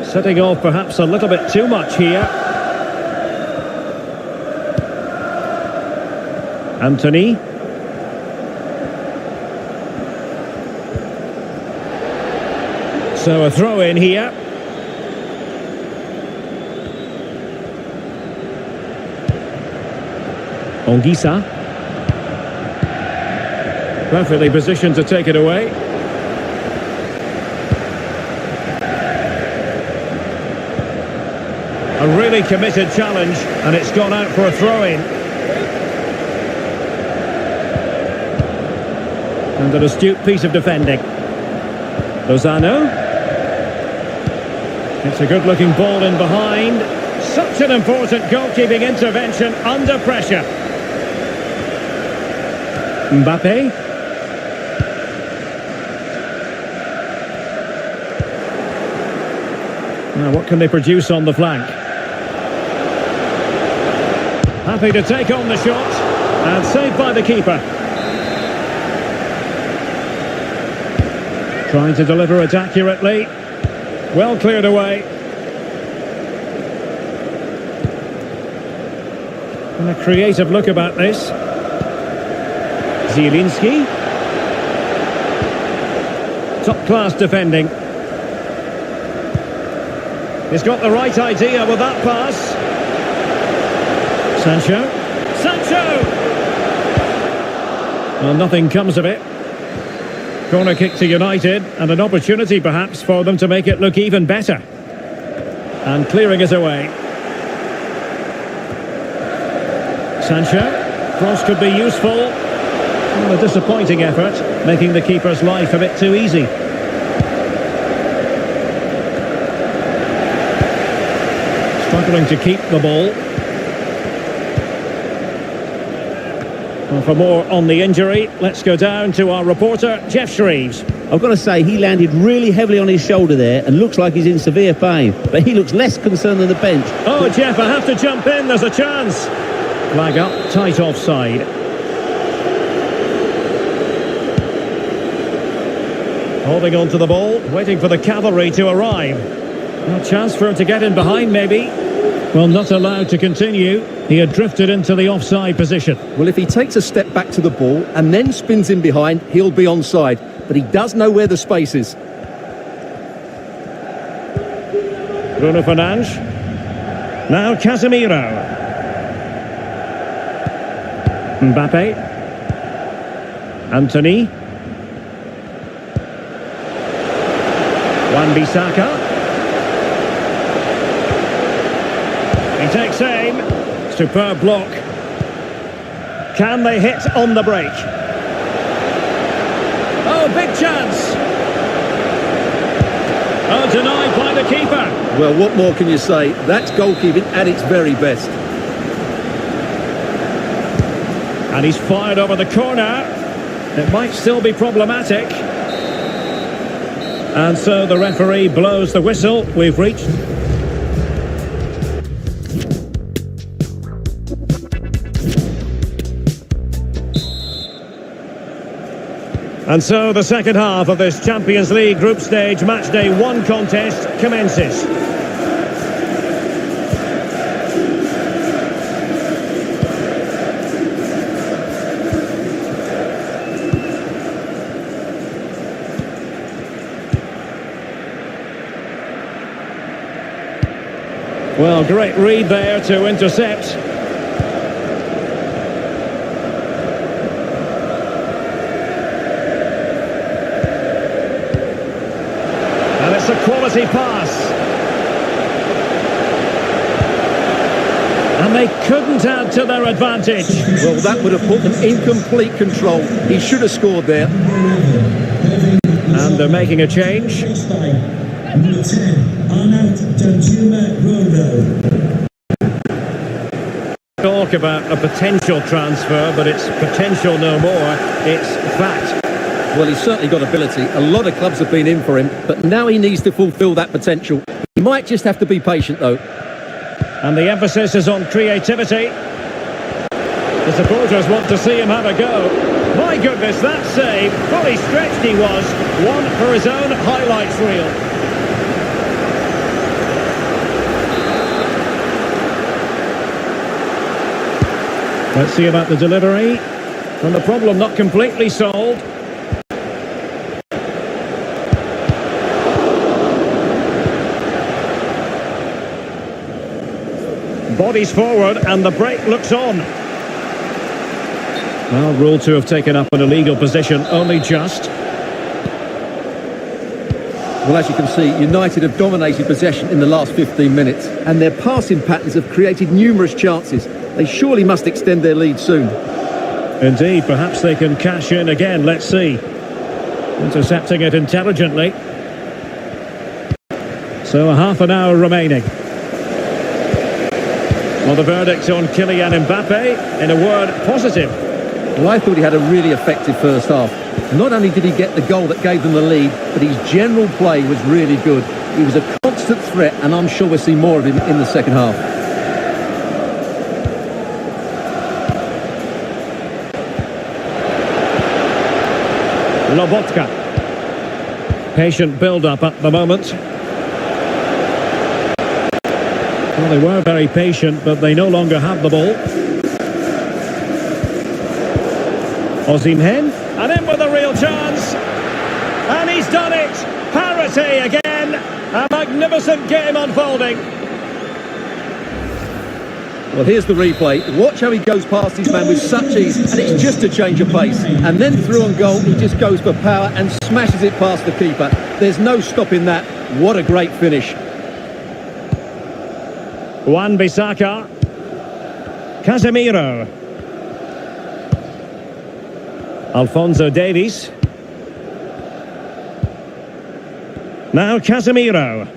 Setting off perhaps a little bit too much here. Anthony. So a throw in here. Ongisa. Perfectly positioned to take it away. A really committed challenge, and it's gone out for a throw-in. And an astute piece of defending. Lozano. It's a good-looking ball in behind. Such an important goalkeeping intervention under pressure. Mbappe. Now, what can they produce on the flank? Happy to take on the shot, and saved by the keeper. Trying to deliver it accurately. Well cleared away. And a creative look about this. Zielinski. Top-class defending. He's got the right idea with that pass. Sancho. Sancho! Well, nothing comes of it. Corner kick to United, and an opportunity perhaps for them to make it look even better. And clearing it away. Sancho. Cross could be useful. Well, a disappointing effort, making the keeper's life a bit too easy. Struggling to keep the ball. Well, for more on the injury, let's go down to our reporter, Jeff Shreves. I've got to say, he landed really heavily on his shoulder there and looks like he's in severe pain. But he looks less concerned than the bench. Oh, Jeff, I have to jump in. There's a chance. Flag up, tight offside. Holding on to the ball, waiting for the cavalry to arrive. A chance for him to get in behind, maybe. Well, not allowed to continue. He had drifted into the offside position. Well, if he takes a step back to the ball and then spins in behind, he'll be onside. But he does know where the space is. Bruno Fernandes. Now Casemiro. Mbappe. Anthony. Wan-Bissaka. He takes aim. Superb block. Can they hit on the break? Oh, big chance. Oh, denied by the keeper. Well, what more can you say? That's goalkeeping at its very best. And he's fired over the corner. It might still be problematic. And so the referee blows the whistle. We've reached... And so the second half of this Champions League group stage matchday 1 contest commences. Well, great read there to intercept. It's a quality pass. And they couldn't add to their advantage. Well, that would have put them in complete control. He should have scored there. And they're making a change. Number 10, Arnaut Danjuma-Rondo. Talk about a potential transfer, but it's potential no more. It's fact. Well, he's certainly got ability. A lot of clubs have been in for him, but now he needs to fulfil that potential. He might just have to be patient, though. And the emphasis is on creativity. The supporters want to see him have a go. My goodness, that save. Fully stretched he was. One for his own highlights reel. Let's see about the delivery. And the problem not completely solved. Bodies forward and the break looks on. Well, ruled to have taken up an illegal position, only just. Well, as you can see, United have dominated possession in the last 15 minutes, and their passing patterns have created numerous chances. They surely must extend their lead soon. Indeed, perhaps they can cash in again, let's see. Intercepting it intelligently. So a half an hour remaining. Well, the verdict on Kylian Mbappe, in a word, positive. Well, I thought he had a really effective first half. Not only did he get the goal that gave them the lead, but his general play was really good. He was a constant threat, and I'm sure we'll see more of him in the second half. Lobotka. Patient build-up at the moment. Well, they were very patient, but they no longer have the ball. Osimhen, and in with a real chance. And he's done it! Parity again! A magnificent game unfolding. Well, here's the replay. Watch how he goes past his man with such ease, and it's just a change of pace. And then through on goal, he just goes for power and smashes it past the keeper. There's no stopping that. What a great finish. Wan-Bissaka. Casemiro. Alphonso Davies. Now Casemiro.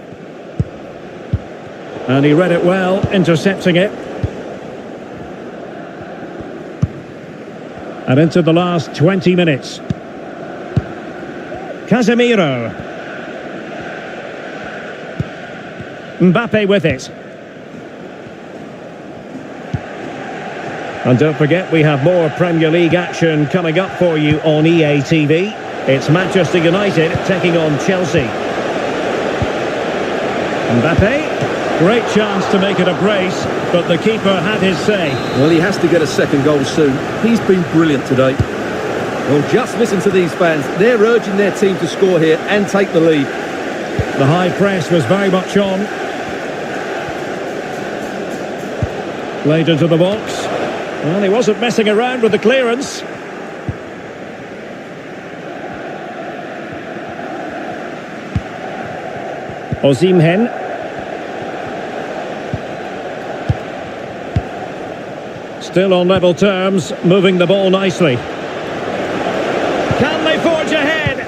And he read it well, intercepting it. And into the last 20 minutes. Casemiro. Mbappe with it. And don't forget, we have more Premier League action coming up for you on EA TV. It's Manchester United taking on Chelsea. Mbappe. Great chance to make it a brace, but the keeper had his say. Well, he has to get a second goal soon. He's been brilliant today. Well, just listen to these fans. They're urging their team to score here and take the lead. The high press was very much on. Played into the box. Well, he wasn't messing around with the clearance. Osimhen. Still on level terms, moving the ball nicely. Can they forge ahead?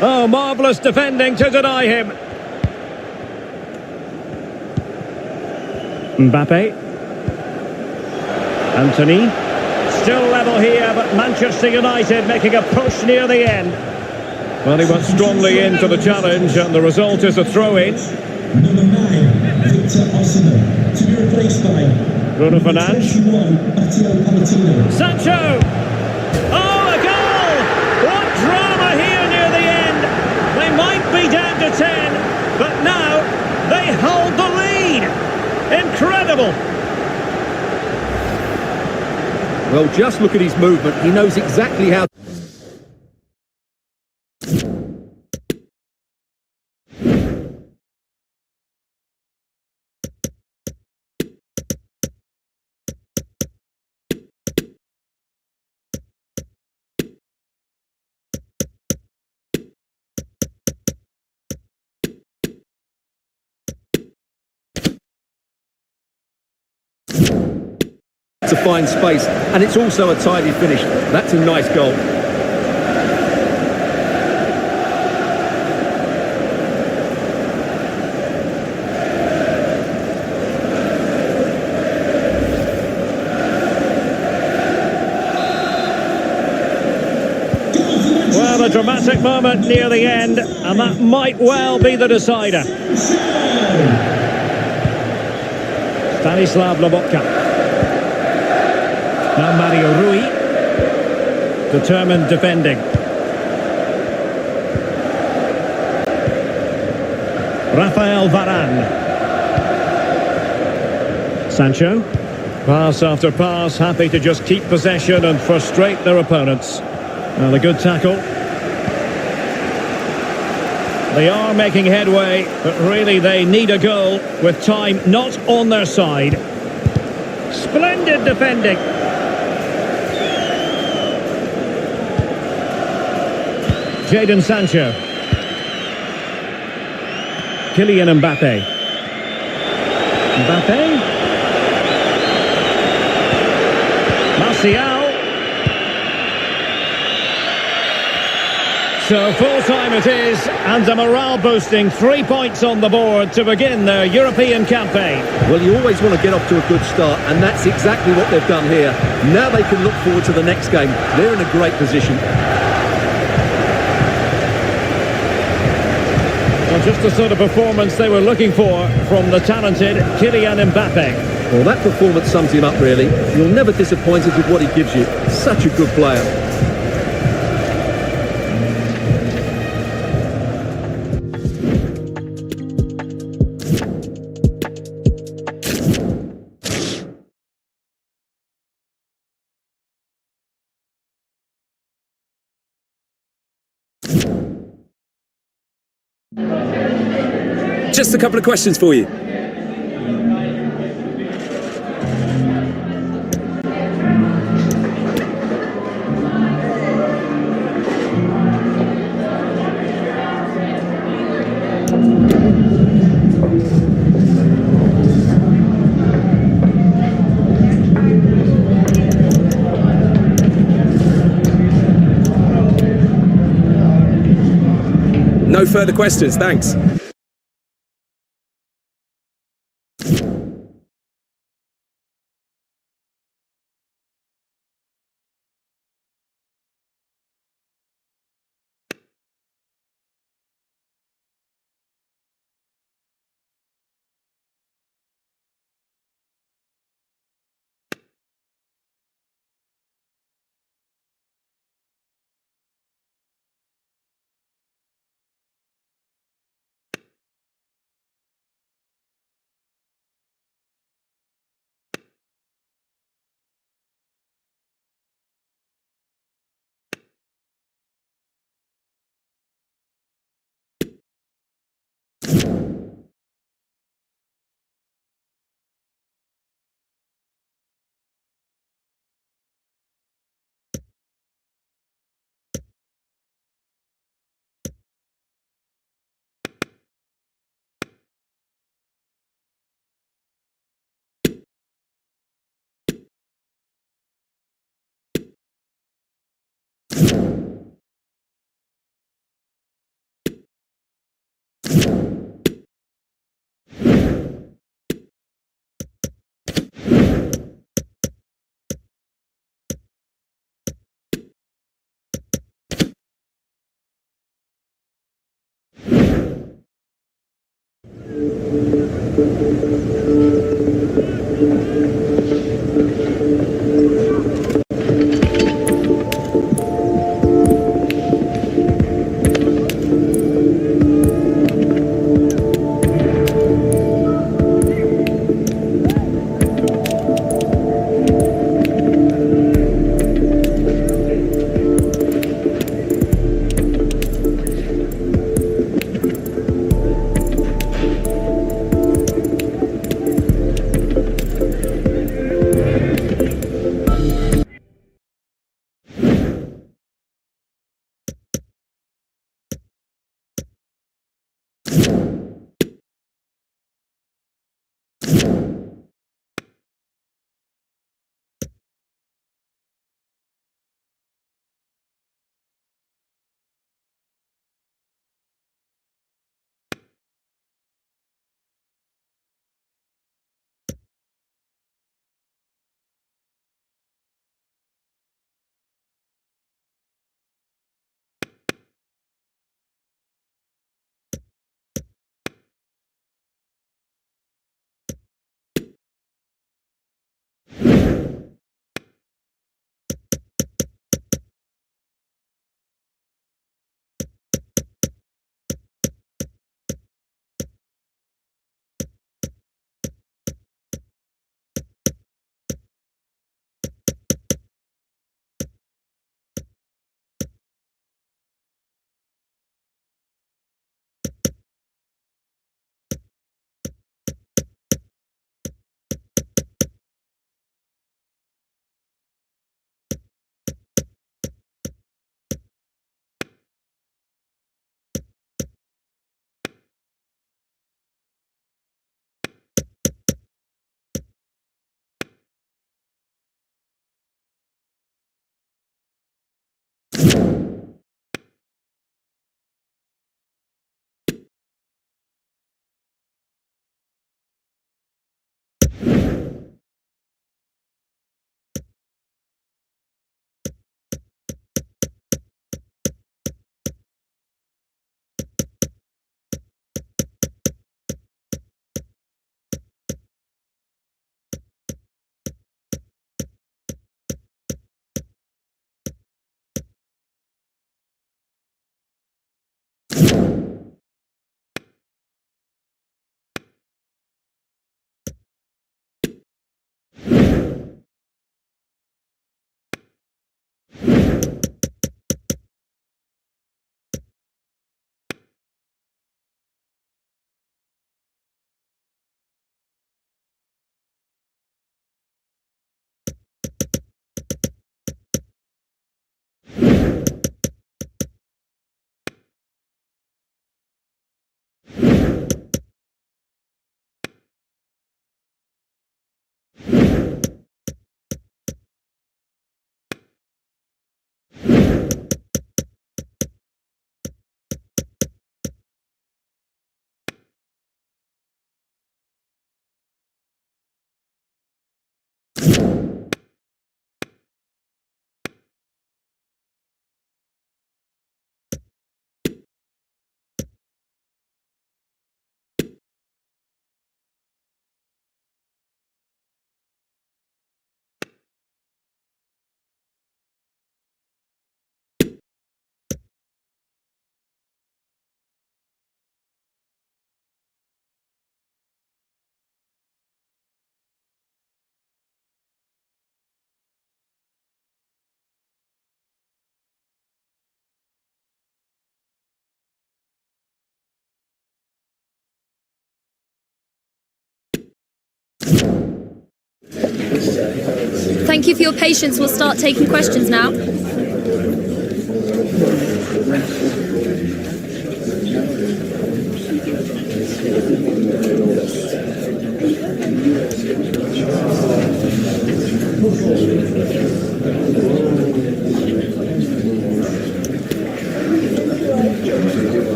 Oh, marvellous defending to deny him. Mbappe. Anthony. Still level here, but Manchester United making a push near the end. Well, he went strongly into the challenge, and the result is a throw-in. Number 9, Victor Osimhen, to be replaced by Bruno Fernandes. 31, Matteo Palatino. Sancho! Oh, a goal! What drama here near the end! They might be down to 10, but now they hold the lead! Incredible! Well, just look at his movement. He knows exactly how... to find space, and it's also a tidy finish. That's a nice goal. Well, a dramatic moment near the end, and that might well be the decider. Stanislav Lobotka. Now Mario Rui. Determined defending. Rafael Varane. Sancho. Pass after pass, happy to just keep possession and frustrate their opponents. Well, a good tackle. They are making headway, but really they need a goal with time not on their side. Splendid defending. Jadon Sancho. Kylian Mbappe. Mbappe. Martial. So full-time it is, and a morale-boosting 3 points on the board to begin their European campaign. Well, you always want to get off to a good start, and that's exactly what they've done here. Now they can look forward to the next game. They're in a great position. Well, just the sort of performance they were looking for from the talented Kylian Mbappe. Well, that performance sums him up, really. You're never disappointed with what he gives you. Such a good player. Just a couple of questions for you. No further questions, thanks. Thank you for your patience. We'll start taking questions now.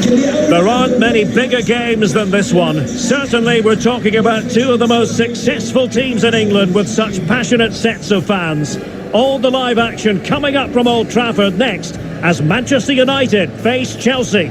There aren't many bigger games than this one. Certainly we're talking about two of the most successful teams in England with such passionate sets of fans. All the live action coming up from Old Trafford next as Manchester United face Chelsea.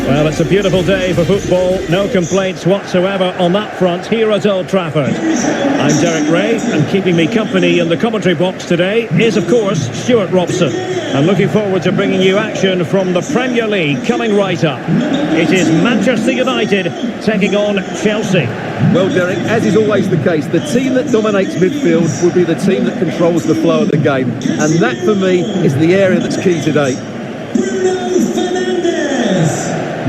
Well, it's a beautiful day for football. No complaints whatsoever on that front here at Old Trafford. I'm Derek Ray, and keeping me company in the commentary box today is, of course, Stuart Robson. I'm looking forward to bringing you action from the Premier League coming right up. It is Manchester United taking on Chelsea. Well, Derek, as is always the case, the team that dominates midfield will be the team that controls the flow of the game. And that, for me, is the area that's key today.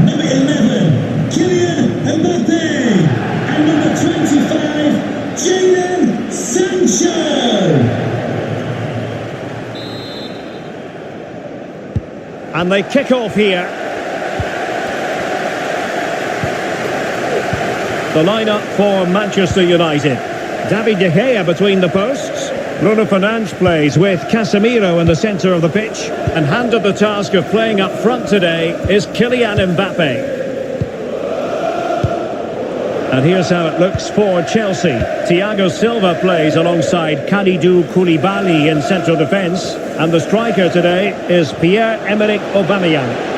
Number 11, Mbappe. And number 25, Jadon Sancho. And they kick off here. The lineup for Manchester United. David De Gea between the posts. Bruno Fernandes plays with Casemiro in the centre of the pitch, and handed the task of playing up front today is Kylian Mbappe. And here's how it looks for Chelsea. Thiago Silva plays alongside Kalidou Koulibaly in central defence, and the striker today is Pierre-Emerick Aubameyang.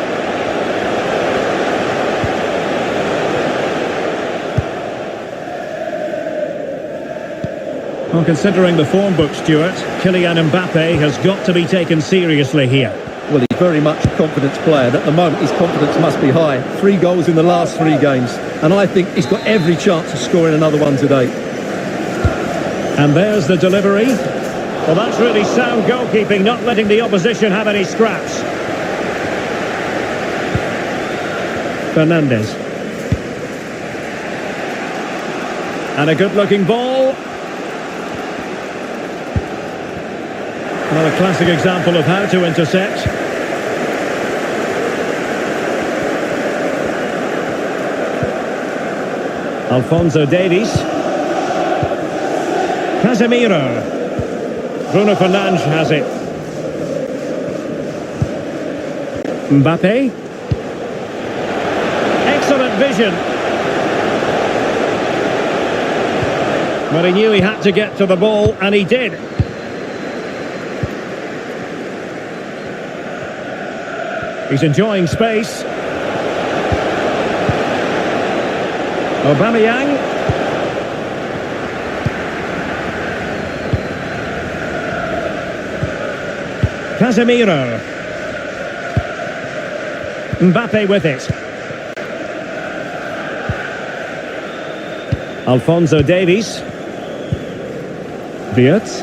Well, considering the form book, Stuart, Kylian Mbappe has got to be taken seriously here. Well, he's very much a confidence player, and at the moment his confidence must be high. 3 goals in the last 3 games, and I think he's got every chance of scoring another one today. And there's the delivery. Well, that's really sound goalkeeping, not letting the opposition have any scraps. Fernandes. And a good-looking ball. Another classic example of how to intercept. Alphonso Davies. Casemiro. Bruno Fernandes has it. Mbappe. Excellent vision. But he knew he had to get to the ball, and he did. He's enjoying space. Aubameyang. Casemiro. Mbappe with it. Alphonso Davies. Wirtz.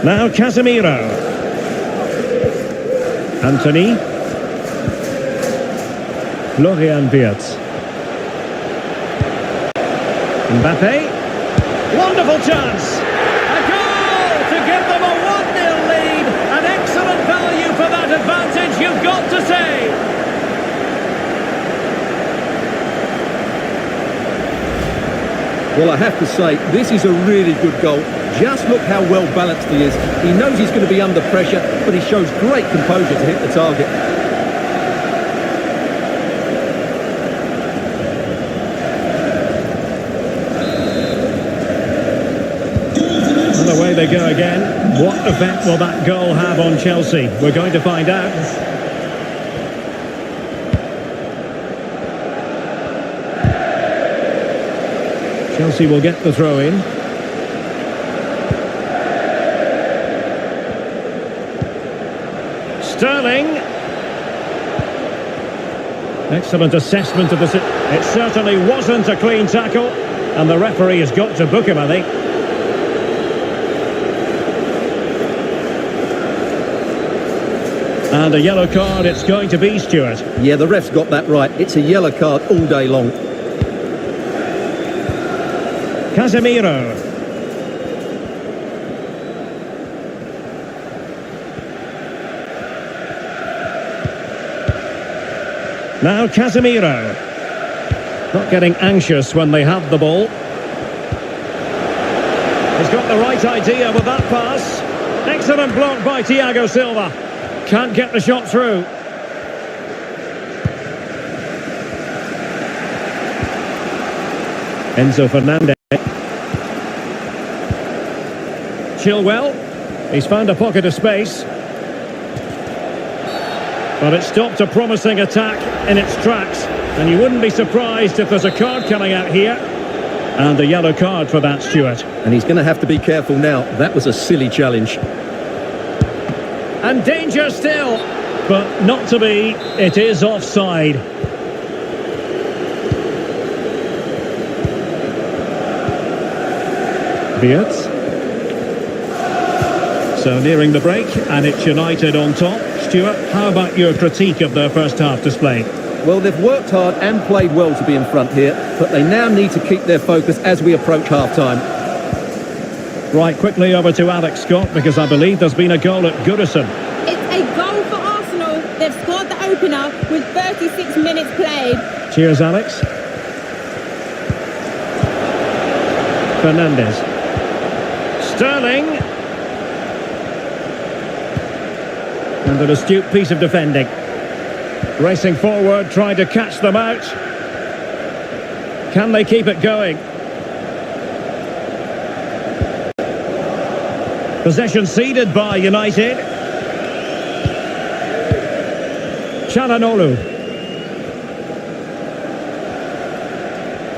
Now Casemiro. Anthony. Florian Wirtz. Mbappe. Wonderful chance. A goal to give them a 1-0 lead. An excellent value for that advantage, you've got to say. Well, I have to say, this is a really good goal. Just look how well balanced he is. He knows he's going to be under pressure, but he shows great composure to hit the target. And away they go again. What effect will that goal have on Chelsea? We're going to find out. Chelsea will get the throw in. Sterling. Excellent assessment of the... It certainly wasn't a clean tackle, and the referee has got to book him, I think. And a yellow card it's going to be, Stuart. Yeah, the ref's got that right. It's a yellow card all day long. Casemiro. Now Casemiro. Not getting anxious when they have the ball. His got the right idea with that pass. Excellent block by Thiago Silva. Can't get the shot through. Enzo Fernandez. Chilwell. He's found a pocket of space. But it stopped a promising attack in its tracks. And you wouldn't be surprised if there's a card coming out here. And a yellow card for that, Stuart. And he's going to have to be careful now. That was a silly challenge. And danger still. But not to be. It is offside. Beards. So nearing the break, and it's United on top. Stuart, how about your critique of their first half display? Well, they've worked hard and played well to be in front here, but they now need to keep their focus as we approach half-time. Right, quickly over to Alex Scott, because I believe there's been a goal at Goodison. It's a goal for Arsenal. They've scored the opener with 36 minutes played. Cheers, Alex. Fernandez. Sterling. And an astute piece of defending. Racing forward, trying to catch them out. Can they keep it going? Possession ceded by United. Çalhanoğlu.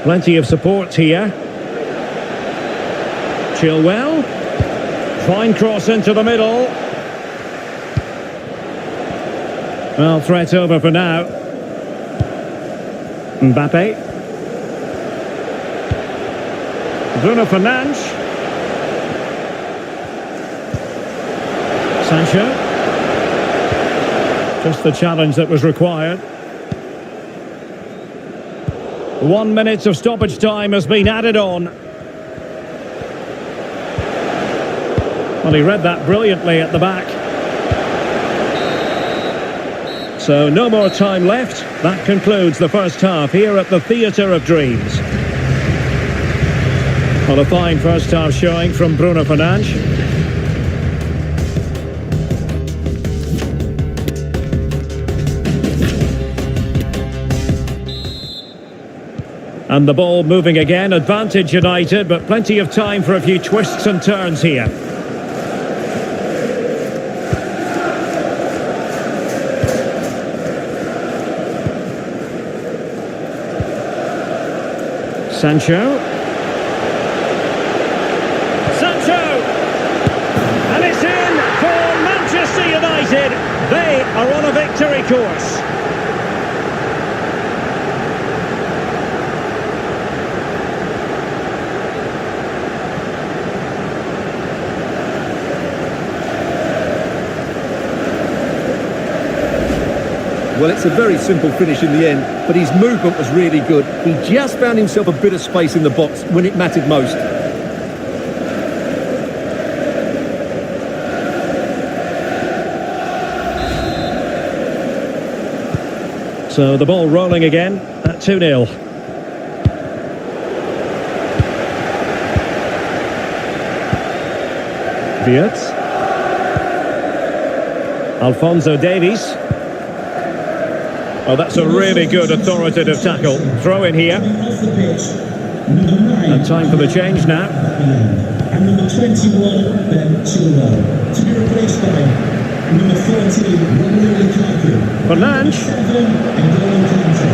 Plenty of support here. Chilwell. Fine cross into the middle. Well, threat over for now. Mbappe. Bruno Fernandes. Sancho. Just the challenge that was required. 1 minute of stoppage time has been added on. Well, he read that brilliantly at the back. So no more time left. That concludes the first half here at the Theatre of Dreams. Well, a fine first half showing from Bruno Fernandes. And the ball moving again. Advantage United, but plenty of time for a few twists and turns here. Sancho. And it's in for Manchester United. They are on a victory course. Well, it's a very simple finish in the end, but his movement was really good. He just found himself a bit of space in the box when it mattered most. So the ball rolling again at 2-0. Beards. Alphonso Davies. Oh, that's a really good authoritative tackle. Throw in here. And time for the change now. And number 21, Ben Chilwell. To be replaced by number 14, Romelu Lukaku. Fernandes. 7, N'Golo Kante.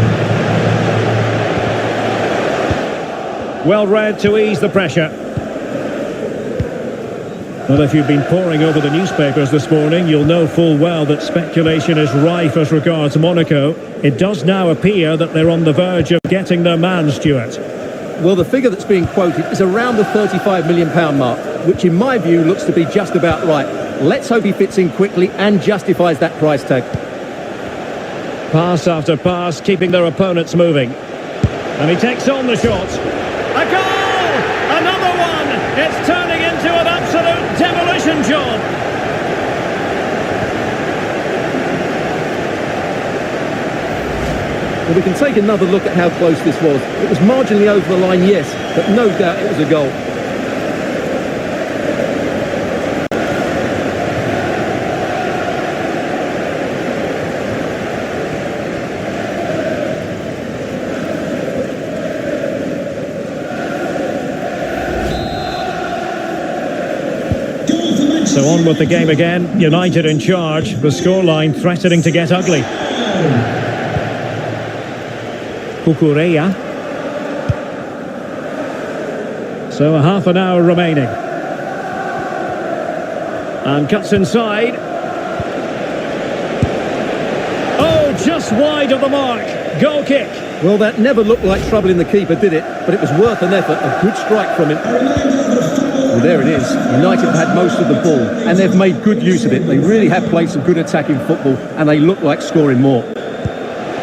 Well read to ease the pressure. Well, if you've been poring over the newspapers this morning, you'll know full well that speculation is rife as regards Monaco. It does now appear that they're on the verge of getting their man, Stuart. Well, the figure that's being quoted is around the £35 million mark, which in my view looks to be just about right. Let's hope he fits in quickly and justifies that price tag. Pass after pass, keeping their opponents moving. And he takes on the shot. A goal! Another one! It's turning into an absolute demolition job. Well, we can take another look at how close this was. It was marginally over the line, yes, but no doubt it was a goal. So on with the game again. United in charge. The scoreline threatening to get ugly. Cucurella. So a half an hour remaining. And cuts inside. Oh, just wide of the mark. Goal kick. Well, that never looked like troubling the keeper, did it? But it was worth an effort. A good strike from him. Well, there it is. United have had most of the ball, and they've made good use of it. They really have played some good attacking football, and they look like scoring more.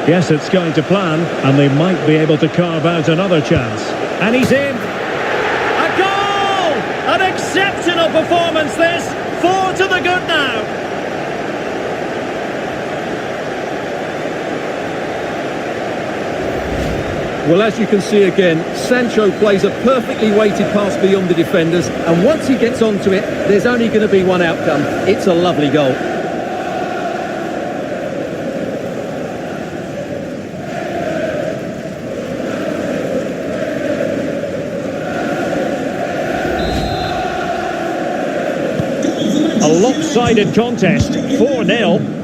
Yes, it's going to plan, and they might be able to carve out another chance. And he's in. A goal! An exceptional performance, this. 4 to the good now. Well, as you can see again, Sancho plays a perfectly weighted pass beyond the defenders, and once he gets onto it, there's only going to be one outcome. It's a lovely goal. A lopsided contest, 4-0.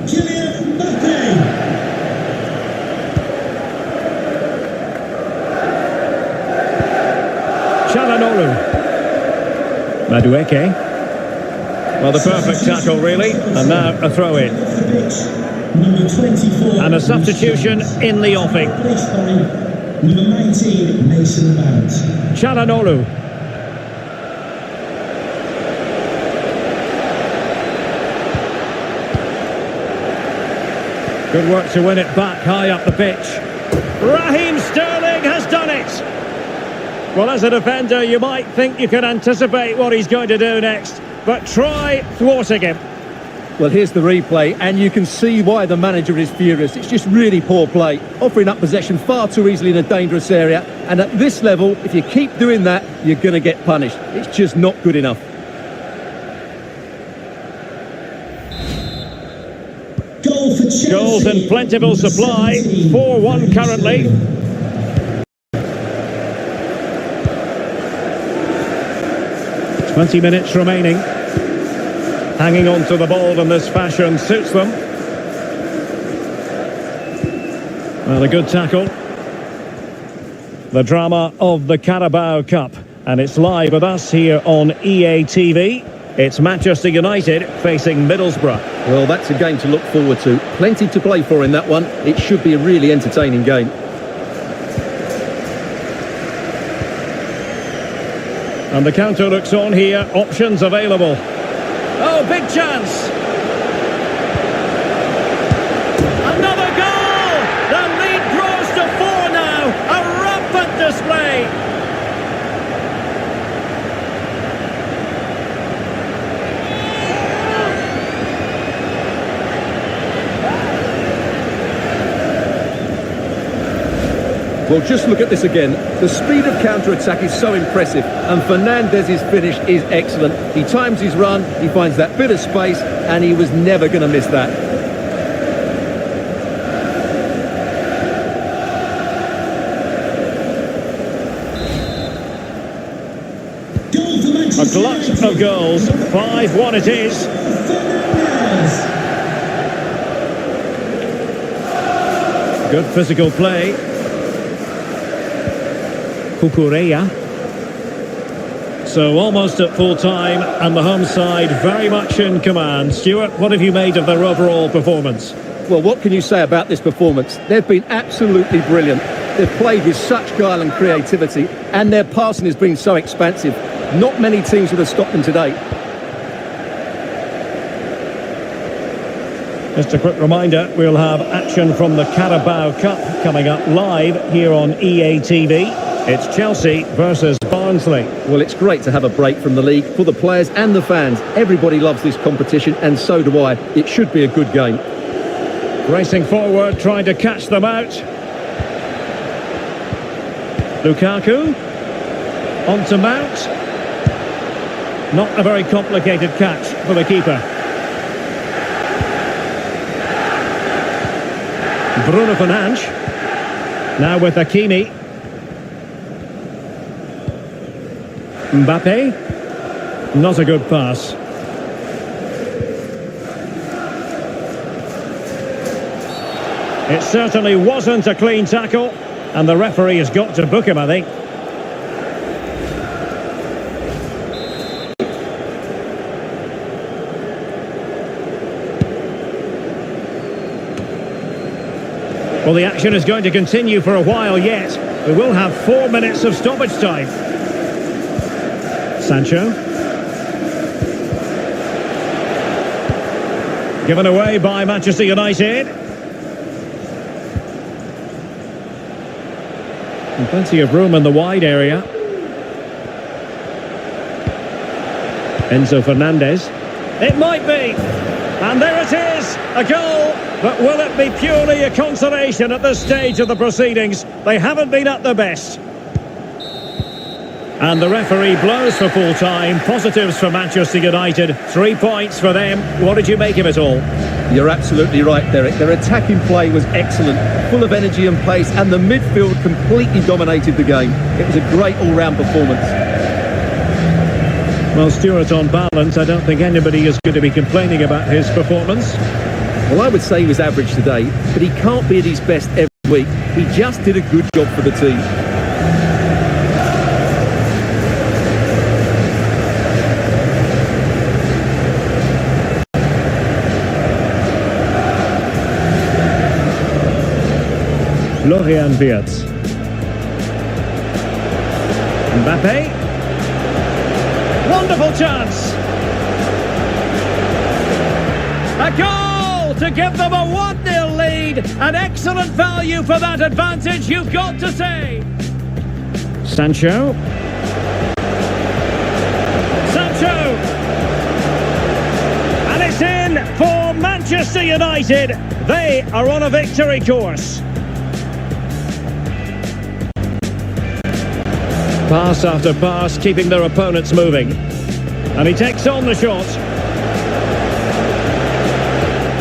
Madueke. Well, the perfect tackle, really. And now a throw-in. And a substitution in the offing. Number 19, Mason Mount. Çalhanoğlu. Good work to win it back high up the pitch. Raheem Sterling has done it. Well, as a defender, you might think you can anticipate what he's going to do next, but try thwarting him. Well, here's the replay, and you can see why the manager is furious. It's just really poor play, offering up possession far too easily in a dangerous area. And at this level, if you keep doing that, you're going to get punished. It's just not good enough. Goals in plentiful supply, 4-1 currently. "20 minutes remaining. Hanging on to the ball in this fashion suits them. Well, a good tackle. The drama of the Carabao Cup. And it's live with us here on EA TV. It's Manchester United facing Middlesbrough. Well, that's a game to look forward to. Plenty to play for in that one. It should be a really entertaining game. And the counter looks on here. Options available. Oh, big chance. Another goal! The lead grows to 4 now. A rampant display. Well, just look at this again. The speed of counter-attack is so impressive, and Fernandez's finish is excellent. He times his run, he finds that bit of space, and he was never going to miss that. A glut of goals. 5-1 it is. Good physical play. Cucurella. So almost at full time, and the home side very much in command. Stuart, what have you made of their overall performance? Well, what can you say about this performance? They've been absolutely brilliant. They've played with such guile and creativity, and their passing has been so expansive. Not many teams would have stopped them today. Just a quick reminder, we'll have action from the Carabao Cup coming up live here on EA TV. It's Chelsea versus Barnsley. Well, it's great to have a break from the league for the players and the fans. Everybody loves this competition, and so do I. It should be a good game. Racing forward, trying to catch them out. Lukaku. On to Mount. Not a very complicated catch for the keeper. Bruno Fernandes. Now with Hakimi. Mbappe. Not a good pass. It certainly wasn't a clean tackle, and the referee has got to book him, I think. Well, the action is going to continue for a while yet. We will have 4 minutes of stoppage time. Sancho. Given away by Manchester United. And plenty of room in the wide area. Enzo Fernandez. It might be. And there it is, a goal. But will it be purely a consolation at this stage of the proceedings? They haven't been at their best. And the referee blows for full time. Positives for Manchester United. 3 points for them. What did you make of it all? You're absolutely right, Derek. Their attacking play was excellent, full of energy and pace, and the midfield completely dominated the game. It was a great all-round performance. Well, Stuart, on balance, I don't think anybody is going to be complaining about his performance. Well, I would say he was average today, but he can't be at his best every week. He just did a good job for the team. Florian Wirtz. Mbappe. Wonderful chance. A goal to give them a 1-0 lead. An excellent value for that advantage, you've got to say. Sancho. And it's in for Manchester United. They are on a victory course. Pass after pass, keeping their opponents moving. And he takes on the shot.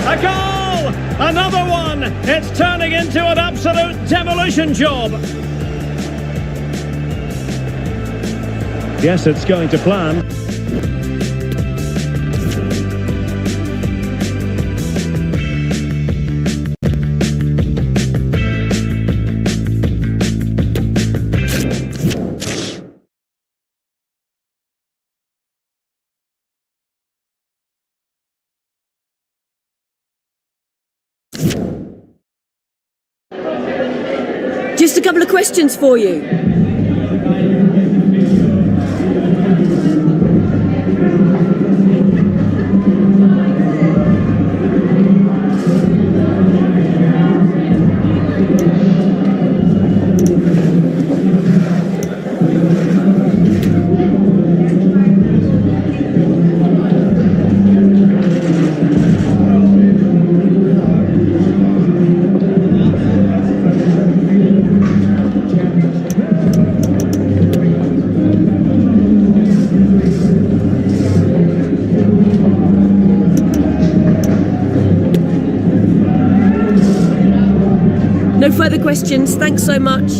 A goal! Another one! It's turning into an absolute demolition job. Yes, it's going to plan. Just a couple of questions for you. No further questions. Thanks so much.